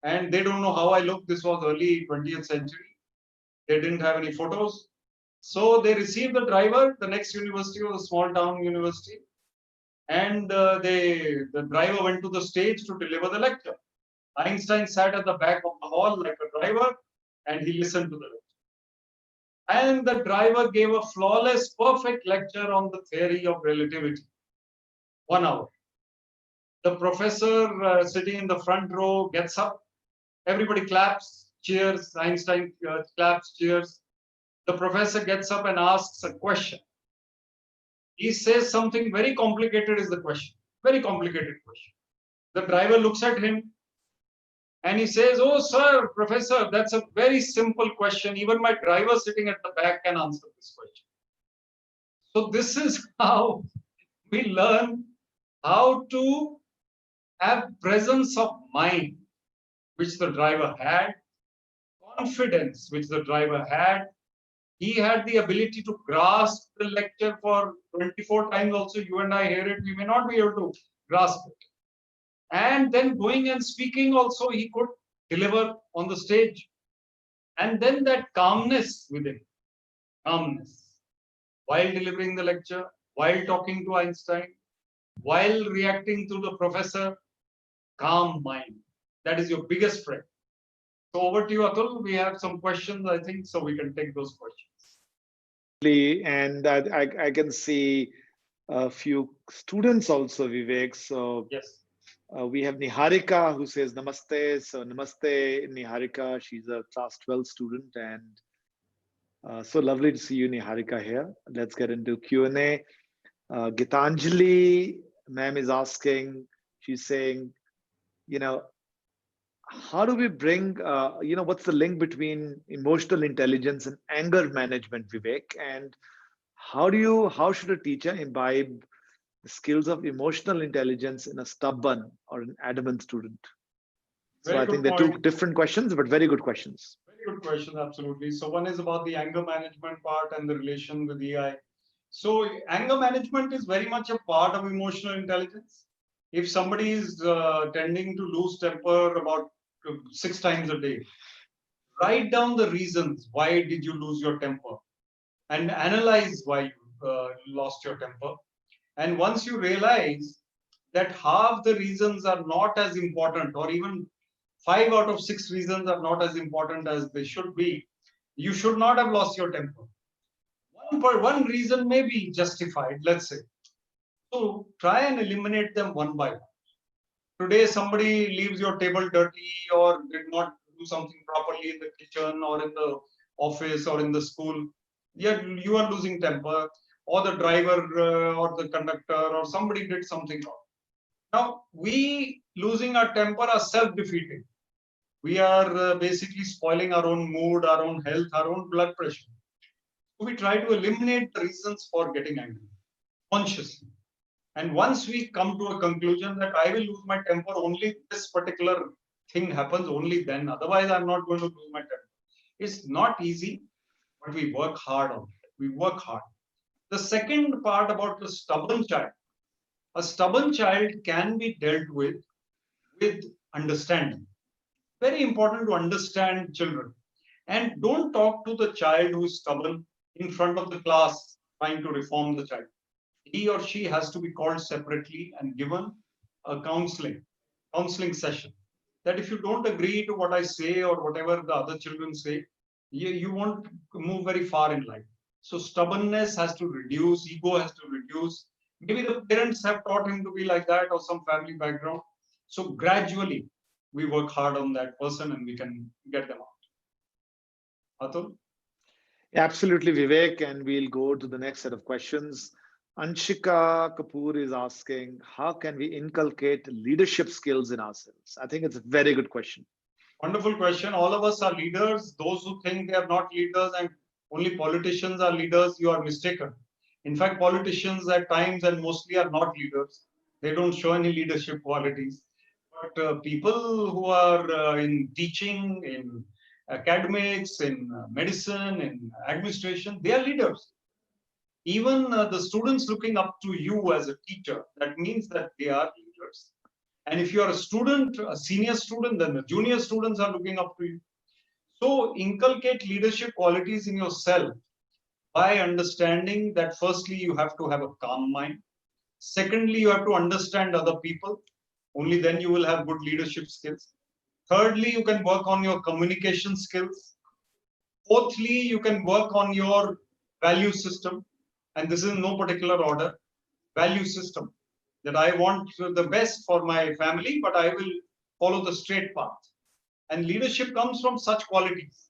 And they don't know how I look. This was early 20th century. They didn't have any photos. So they received the driver. The next university was a small town university. And the driver went to the stage to deliver the lecture. Einstein sat at the back of the hall like a driver, and he listened to the lecture. And the driver gave a flawless, perfect lecture on the theory of relativity. 1 hour. The professor sitting in the front row gets up. Everybody claps, cheers. Einstein claps, cheers. The professor gets up and asks a question. He says something very complicated is the question. Very complicated question. The driver looks at him and he says, "Oh, sir, professor, that's a very simple question. Even my driver sitting at the back can answer this question." So this is how we learn how to have presence of mind, which the driver had, confidence, which the driver had. He had the ability to grasp the lecture for 24 times also. You and I hear it, we may not be able to grasp it. And then going and speaking also, he could deliver on the stage. And then that calmness within, calmness, while delivering the lecture, while talking to Einstein, while reacting to the professor, calm mind. That is your biggest friend. So over to you, Atul. We have some questions, I think, so we can take those questions. And I can see a few students also, Vivek. So yes. We have Niharika who says namaste. So namaste, Niharika. She's a class 12 student, and so lovely to see you, Niharika, here. Let's get into Q&A. Gitanjali ma'am is asking, she's saying, how do we bring, what's the link between emotional intelligence and anger management, Vivek? And how should a teacher imbibe the skills of emotional intelligence in a stubborn or an adamant student? So Very I think good they're two point. different questions, but very good questions. Very good question, absolutely. So one is about the anger management part and the relation with AI. So anger management is very much a part of emotional intelligence. If somebody is tending to lose temper about 6 times a day, write down the reasons why did you lose your temper and analyze why you lost your temper. And once you realize that half the reasons are not as important, or even 5 out of 6 reasons are not as important as they should be, you should not have lost your temper. One reason may be justified, let's say. So try and eliminate them one by one. Today, somebody leaves your table dirty or did not do something properly in the kitchen or in the office or in the school. Yet you are losing temper, or the driver or the conductor or somebody did something wrong. Now, we losing our temper are self defeating. We are basically spoiling our own mood, our own health, our own blood pressure. So we try to eliminate the reasons for getting angry consciously. And once we come to a conclusion that I will lose my temper only this particular thing happens, only then, otherwise I'm not going to lose my temper. It's not easy, but we work hard on it. We work hard. The second part about the stubborn child, a stubborn child can be dealt with understanding. Very important to understand children. And don't talk to the child who is stubborn in front of the class trying to reform the child. He or she has to be called separately and given a counseling session. That if you don't agree to what I say or whatever the other children say, you won't move very far in life. So stubbornness has to reduce, ego has to reduce. Maybe the parents have taught him to be like that or some family background. So gradually we work hard on that person and we can get them out. Atul? Absolutely, Vivek. And we'll go to the next set of questions. Anshika Kapoor is asking, how can we inculcate leadership skills in ourselves? I think it's a very good question. Wonderful question. All of us are leaders. Those who think they are not leaders and only politicians are leaders, you are mistaken. In fact, politicians at times and mostly are not leaders. They don't show any leadership qualities. But people who are in teaching, in academics, in medicine, in administration, they are leaders. Even the students looking up to you as a teacher, that means that they are leaders. And if you are a student, a senior student, then the junior students are looking up to you. So inculcate leadership qualities in yourself by understanding that firstly, you have to have a calm mind. Secondly, you have to understand other people. Only then you will have good leadership skills. Thirdly, you can work on your communication skills. Fourthly, you can work on your value system. And this is in no particular order. Value system, that I want the best for my family, but I will follow the straight path. And leadership comes from such qualities.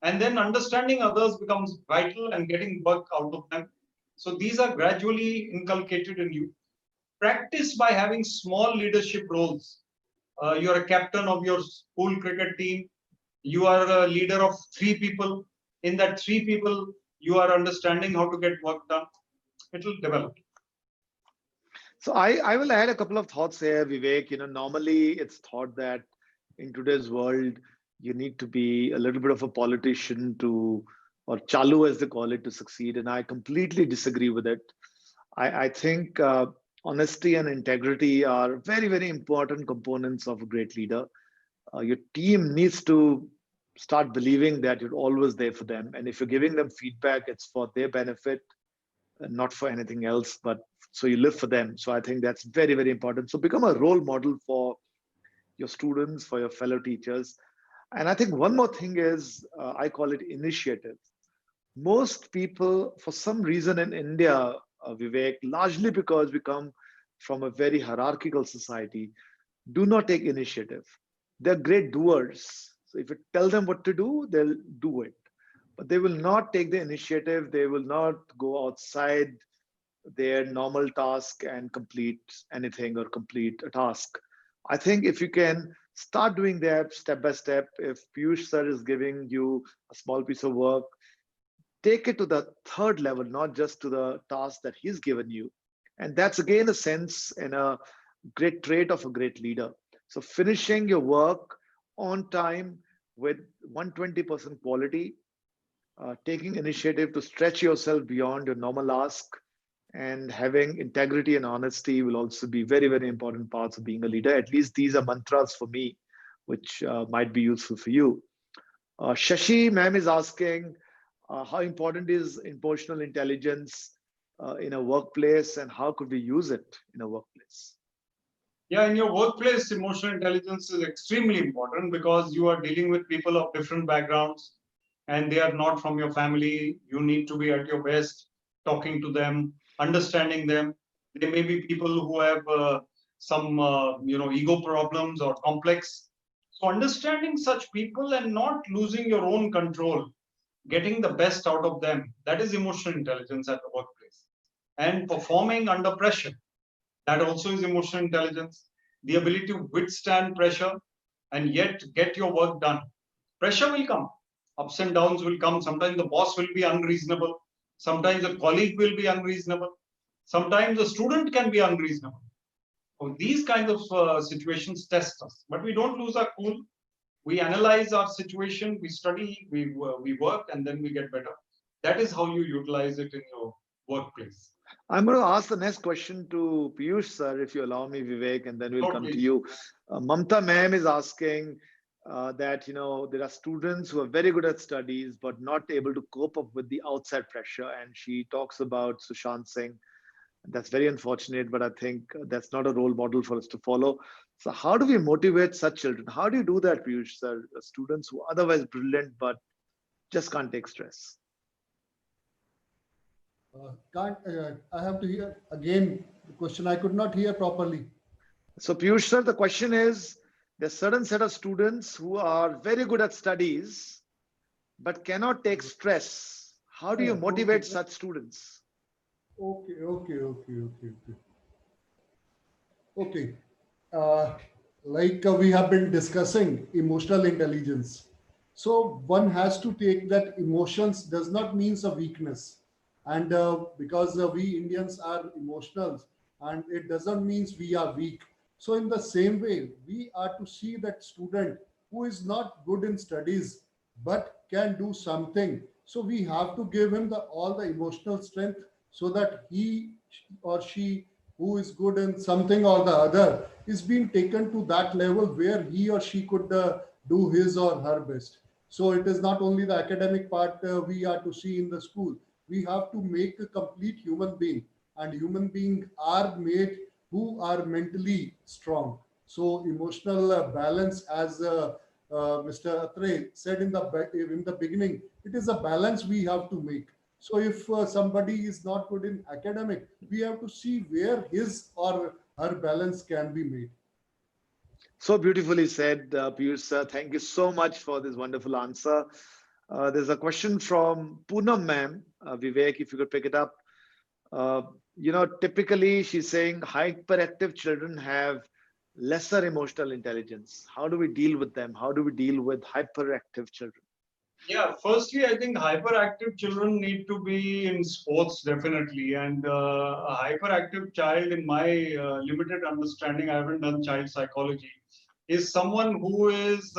And then understanding others becomes vital and getting work out of them. So these are gradually inculcated in you. Practice by having small leadership roles. You're a captain of your school cricket team. You are a leader of 3 people. In that 3 people, you are understanding how to get work done. It will develop. So I will add a couple of thoughts here, Vivek. Normally it's thought that in today's world, you need to be a little bit of a politician to, or chalu as they call it, to succeed. And I completely disagree with it. I think honesty and integrity are very, very important components of a great leader. Your team needs to start believing that you're always there for them. And if you're giving them feedback, it's for their benefit, not for anything else, but so you live for them. So I think that's very, very important. So become a role model for your students, for your fellow teachers. And I think one more thing is, I call it initiative. Most people, for some reason in India, Vivek, largely because we come from a very hierarchical society, do not take initiative. They're great doers. So if you tell them what to do, they'll do it. But they will not take the initiative. They will not go outside their normal task and complete anything or complete a task. I think if you can Start doing that step by step. If Piyush sir is giving you a small piece of work, take it to the third level, not just to the task that he's given you. And that's again a sense and a great trait of a great leader. So finishing your work on time with 120% quality, taking initiative to stretch yourself beyond your normal ask, and having integrity and honesty will also be very, very important parts of being a leader. At least these are mantras for me, which might be useful for you. Shashi ma'am is asking, how important is emotional intelligence in a workplace, and how could we use it in a workplace? Yeah, in your workplace, emotional intelligence is extremely important because you are dealing with people of different backgrounds and they are not from your family. You need to be at your best talking to them, understanding them. There may be people who have some, ego problems or complex. So understanding such people and not losing your own control, getting the best out of them, that is emotional intelligence at the workplace. And performing under pressure, that also is emotional intelligence. The ability to withstand pressure and yet get your work done. Pressure will come, ups and downs will come. Sometimes the boss will be unreasonable. Sometimes a colleague will be unreasonable. Sometimes a student can be unreasonable. So these kinds of situations test us, but we don't lose our cool. We analyze our situation, we study, we work, and then we get better. That is how you utilize it in your workplace. I'm going to ask the next question to Piyush sir, if you allow me, Vivek, and then we'll come to you. Mamta ma'am is asking that there are students who are very good at studies but not able to cope up with the outside pressure, and she talks about Sushant Singh. That's very unfortunate, but I think that's not a role model for us to follow. So, how do we motivate such children? How do you do that, Piyush sir? Students who are otherwise brilliant but just can't take stress. Can't I have to hear again the question? I could not hear properly. So, Piyush sir, the question is, there's a certain set of students who are very good at studies but cannot take stress. How do you Oh, okay, motivate such students? okay. Okay. Uh, we have been discussing emotional intelligence. So one has to take that emotions does not means a weakness. And because we Indians are emotional and it doesn't means we are weak. So in the same way, we are to see that student who is not good in studies but can do something. So we have to give him all the emotional strength so that he or she who is good in something or the other is being taken to that level where he or she could do his or her best. So it is not only the academic part we are to see in the school. We have to make a complete human being, and human beings are made who are mentally strong. So emotional balance, as Mr. Atray said in the beginning, it is a balance we have to make. So if somebody is not good in academic, we have to see where his or her balance can be made. So beautifully said, Piyush sir. Thank you so much for this wonderful answer. There's a question from Poonam ma'am. Vivek, if you could pick it up. Uh, Typically she's saying hyperactive children have lesser emotional intelligence. How do we deal with them? How do we deal with hyperactive children? Yeah, firstly, I think hyperactive children need to be in sports definitely. And a hyperactive child, in my limited understanding, I haven't done child psychology, is someone who is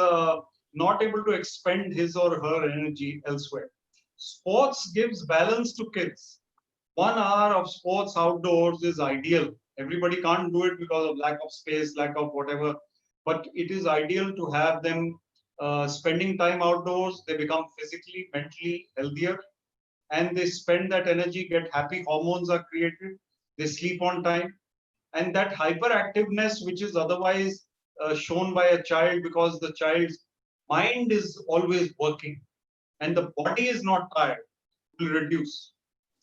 not able to expend his or her energy elsewhere. Sports gives balance to kids. 1 hour of sports outdoors is ideal. Everybody can't do it because of lack of space, lack of whatever, but it is ideal to have them spending time outdoors. They become physically, mentally healthier, and they spend that energy, get happy hormones are created, they sleep on time. And that hyperactiveness, which is otherwise shown by a child because the child's mind is always working and the body is not tired, will reduce.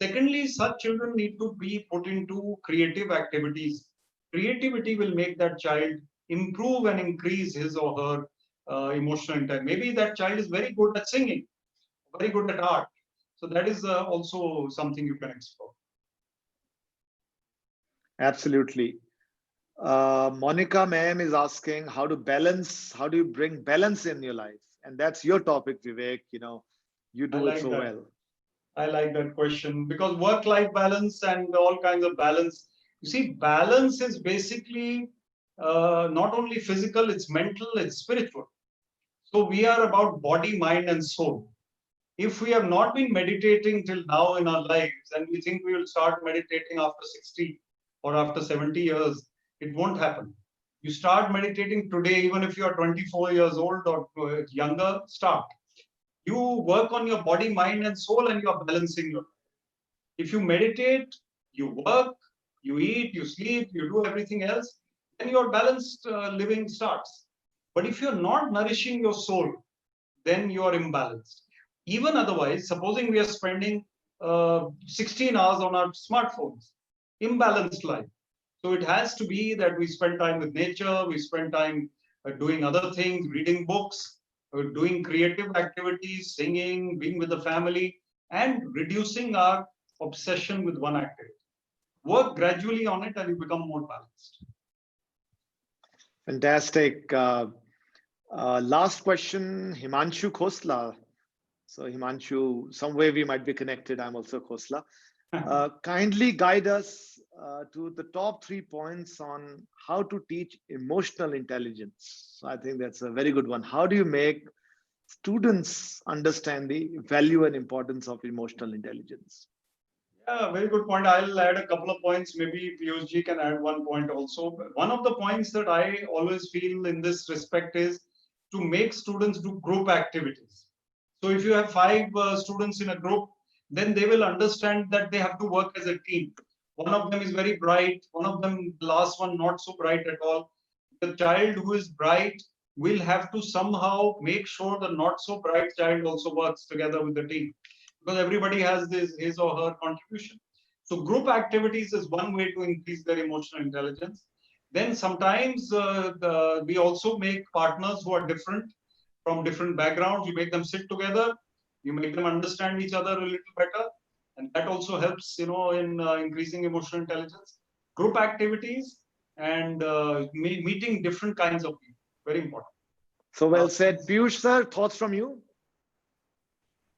Secondly, such children need to be put into creative activities. Creativity will make that child improve and increase his or her emotional intelligence. Maybe that child is very good at singing, very good at art. So that is also something you can explore. Absolutely. Monica ma'am is asking how do you bring balance in your life? And that's your topic, Vivek. You I do it like so that. well. I like that question because work-life balance and all kinds of balance. You see, balance is basically not only physical, it's mental, it's spiritual. So we are about body, mind, and soul. If we have not been meditating till now in our lives and we think we will start meditating after 60 or after 70 years, it won't happen. You start meditating today, even if you are 24 years old or younger, start. You work on your body, mind, and soul, and you are balancing your. If you meditate, you work, you eat, you sleep, you do everything else, then your balanced living starts. But if you're not nourishing your soul, then you are imbalanced. Even otherwise, supposing we are spending 16 hours on our smartphones, imbalanced life. So it has to be that we spend time with nature, we spend time doing other things, reading books, doing creative activities, singing, being with the family, and reducing our obsession with one activity. Work gradually on it and you become more balanced. Fantastic. Last question, Himanshu Khosla. So Himanshu, some way we might be connected. I'm also Khosla. Kindly guide us to the top 3 points on how to teach emotional intelligence. So I think that's a very good one. How do you make students understand the value and importance of emotional intelligence? Yeah, very good point. I'll add a couple of points. Maybe Piyush can add one point also. One of the points that I always feel in this respect is to make students do group activities. So if you have five students in a group, then they will understand that they have to work as a team. One of them is very bright, one of them, the last one, not so bright at all. The child who is bright will have to somehow make sure the not so bright child also works together with the team because everybody has his or her contribution. So group activities is one way to increase their emotional intelligence. Then sometimes we also make partners who are different from different backgrounds. You make them sit together. You make them understand each other a little better, and that also helps, in increasing emotional intelligence. Group activities and meeting different kinds of people. Very important. So well said. Piyush sir, thoughts from you?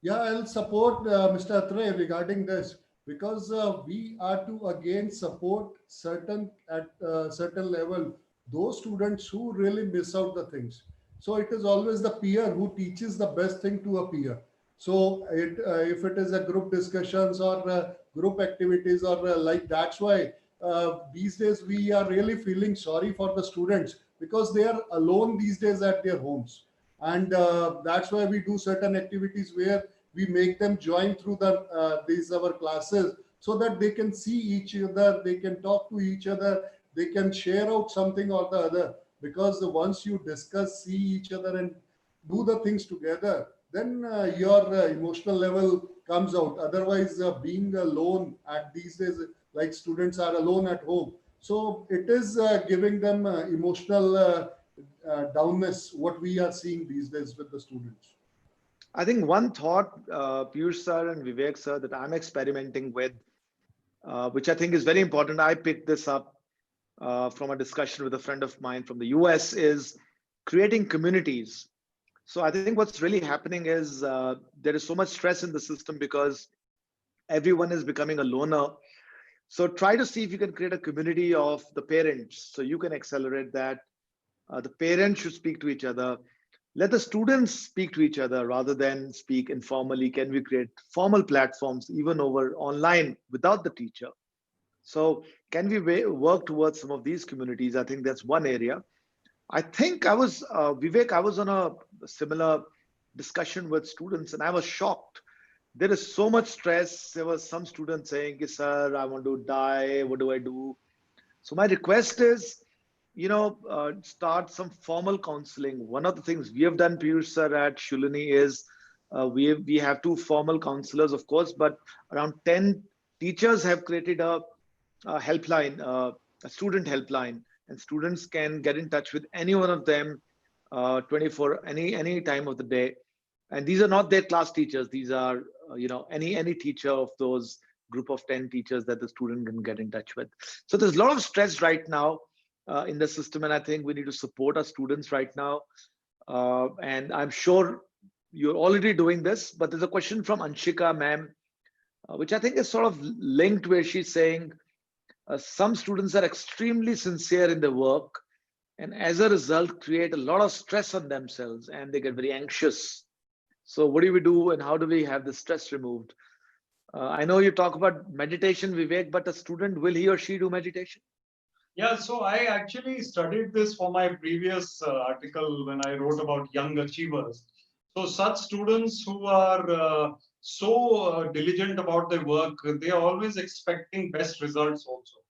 Yeah, I'll support Mr. Atray regarding this because we are to again support certain level those students who really miss out the things. So it is always the peer who teaches the best thing to a peer. So if it is a group discussions or group activities or like that's why these days we are really feeling sorry for the students because they are alone these days at their homes, and that's why we do certain activities where we make them join through these our classes so that they can see each other, they can talk to each other, they can share out something or the other, because once you discuss, see each other and do the things together, then your emotional level comes out. Otherwise being alone at these days, like students are alone at home, so it is giving them emotional downness, what we are seeing these days with the students. I think one thought, Piyush sir and Vivek sir, that I'm experimenting with, which I think is very important. I picked this up from a discussion with a friend of mine from the US, is creating communities. So I think what's really happening is there is so much stress in the system because everyone is becoming a loner. So try to see if you can create a community of the parents. So you can accelerate that. The parents should speak to each other. Let the students speak to each other rather than speak informally. Can we create formal platforms even over online without the teacher? So can we work towards some of these communities? I think that's one area. I think I was, Vivek, I was on a similar discussion with students and I was shocked. There is so much stress. There was some students saying, sir, I want to die. What do I do? So my request is, start some formal counseling. One of the things we have done, Piyush sir, at Shulini is we have two formal counselors, of course, but around 10 teachers have created a helpline, a student helpline, and students can get in touch with any one of them 24 any time of the day. And these are not their class teachers. These are any teacher of those group of 10 teachers that the student can get in touch with. So there's a lot of stress right now. in the system, and I think we need to support our students right now. And I'm sure you're already doing this, but there's a question from Anshika, ma'am, which I think is sort of linked, where she's saying some students are extremely sincere in their work, and as a result, create a lot of stress on themselves, and they get very anxious. So, what do we do, and how do we have the stress removed? I know you talk about meditation, Vivek, but a student, will he or she do meditation? Yeah, so I actually studied this for my previous article when I wrote about young achievers. So, such students who are so diligent about their work, they are always expecting best results also.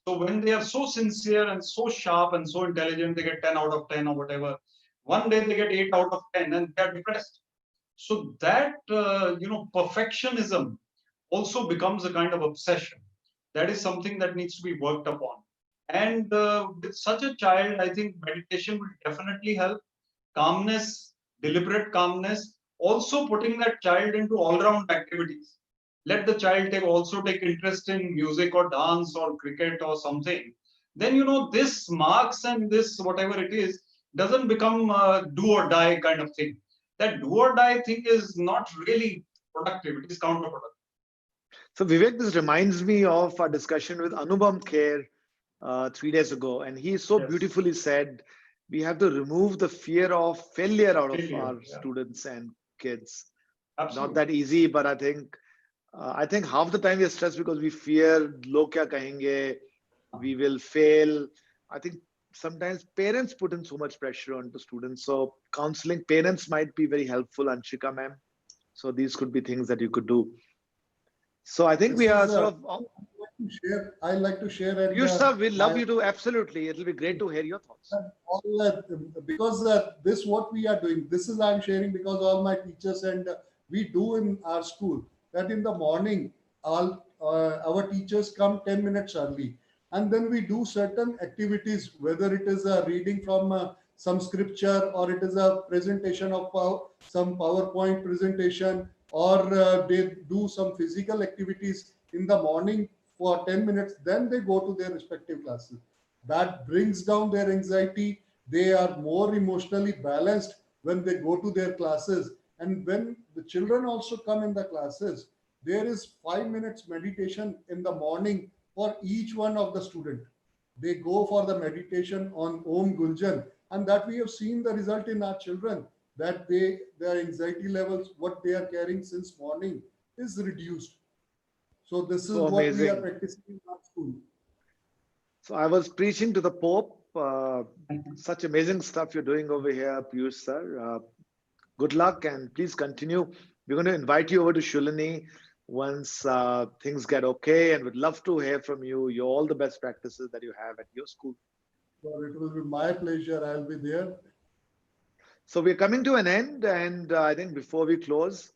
So, when they are so sincere and so sharp and so intelligent, they get 10 out of 10 or whatever. One day they get 8 out of 10 and they're depressed. So, that, perfectionism also becomes a kind of obsession. That is something that needs to be worked upon. And with such a child, I think meditation will definitely help. Calmness, deliberate calmness, also putting that child into all-round activities. Let the child also take interest in music or dance or cricket or something. Then, this marks and this whatever it is doesn't become a do or die kind of thing. That do or die thing is not really productive. It is counterproductive. So, Vivek, this reminds me of our discussion with Anubham Kher 3 days ago, and he so Yes. beautifully said we have to remove the fear of failure out of Failure, our yeah. students and kids. Absolutely. Not that easy, but I think half the time we are stressed because we fear log kya kahenge, we will fail. I think sometimes parents put in so much pressure onto students. So counseling parents might be very helpful, Anshika ma'am. So these could be things that you could do. So I think This we are is sort of. I like to share, and Piyush sir, we love I you to absolutely. It'll be great to hear your thoughts. all because this what we are doing. This is I'm sharing because all my teachers and we do in our school that in the morning all our teachers come 10 minutes early, and then we do certain activities, whether it is a reading from some scripture or it is a presentation of some PowerPoint presentation, or they do some physical activities in the morning for 10 minutes, then they go to their respective classes. That brings down their anxiety. They are more emotionally balanced when they go to their classes. And when the children also come in the classes, there is 5 minutes meditation in the morning for each one of the student. They go for the meditation on Om Gunjan, and that we have seen the result in our children, that their anxiety levels, what they are carrying since morning, is reduced. So this is So what we are amazing. practicing in our school. So I was preaching to the Pope. Such amazing stuff you're doing over here, Piyush sir. Good luck and please continue. We're going to invite you over to Shulini once things get okay, and would love to hear from you. You're all the best practices that you have at your school. So it will be my pleasure. I'll be there. So we're coming to an end, and I think before we close,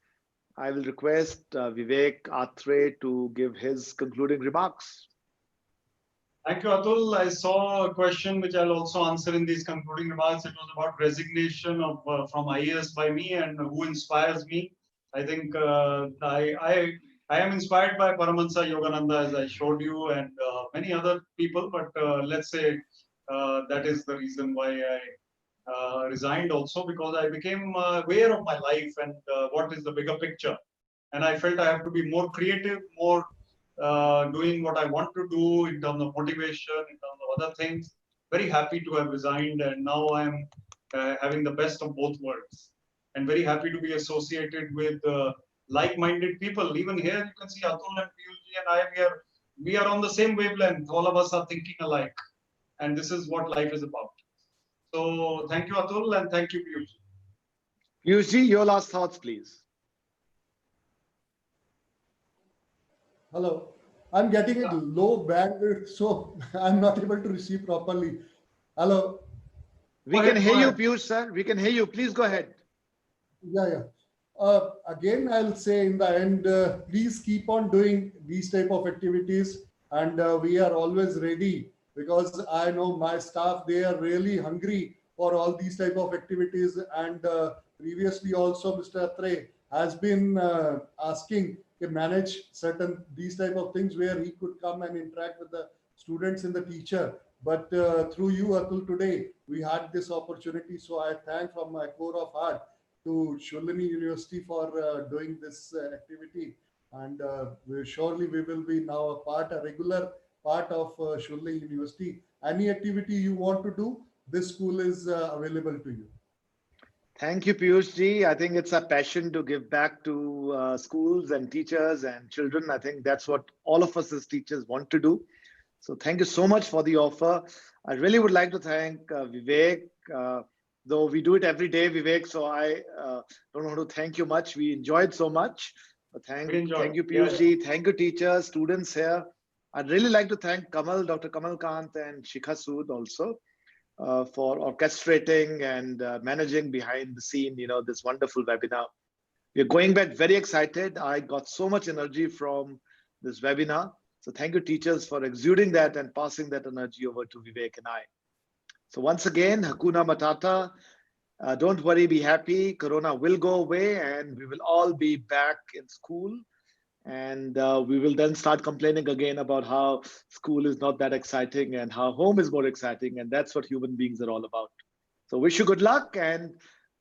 I will request Vivek Atray to give his concluding remarks. Thank you, Atul. I saw a question which I'll also answer in these concluding remarks. It was about resignation of from IAS by me and who inspires me. I think I am inspired by Paramahansa Yogananda, as I showed you, and many other people. But let's say that is the reason why I resigned also, because I became aware of my life and what is the bigger picture. And I felt I have to be more creative, more doing what I want to do in terms of motivation, in terms of other things. Very happy to have resigned, and now I'm having the best of both worlds. And very happy to be associated with like-minded people. Even here, you can see Atul and Piyushji and I, we are on the same wavelength. All of us are thinking alike, and this is what life is about. So thank you, Atul, and thank you, Piyushji. Piyushji, your last thoughts, please. Hello. I'm getting a low bandwidth, so I'm not able to receive properly. Hello. We Go can ahead, hear go you, ahead. Piyush sir. We can hear you. Please go ahead. Yeah, yeah. Again, I'll say in the end, please keep on doing these type of activities, and we are always ready, because I know my staff, they are really hungry for all these type of activities. And previously also, Mr. Atray has been asking to manage certain these type of things where he could come and interact with the students and the teacher. But through you, Atul, today we had this opportunity. So I thank from my core of heart to Sholini University for doing this activity. And surely we will be now a regular part of Sholini University. Any activity you want to do, this school is available to you. Thank you, Piyush ji. I think it's a passion to give back to schools and teachers and children. I think that's what all of us as teachers want to do. So thank you so much for the offer. I really would like to thank Vivek, though we do it every day, Vivek. So I don't want to thank you much. We enjoyed so much. But We enjoy. thank you, Yeah, Piyush ji. Thank you, teachers, students here. I'd really like to thank Kamal, Dr. Kamal Kant, and Shikha Sood also for orchestrating and managing behind the scene, this wonderful webinar. We're going back very excited. I got so much energy from this webinar. So thank you, teachers, for exuding that and passing that energy over to Vivek and I. So once again, Hakuna Matata. Don't worry, be happy. Corona will go away and we will all be back in school. And we will then start complaining again about how school is not that exciting and how home is more exciting. And that's what human beings are all about. So wish you good luck. And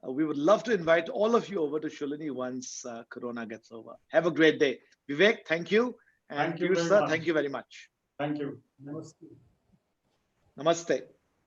we would love to invite all of you over to Shulini once Corona gets over. Have a great day. Vivek, thank you. And thank you Piyush very sir, much. thank you very much. Thank you. Namaste. Namaste.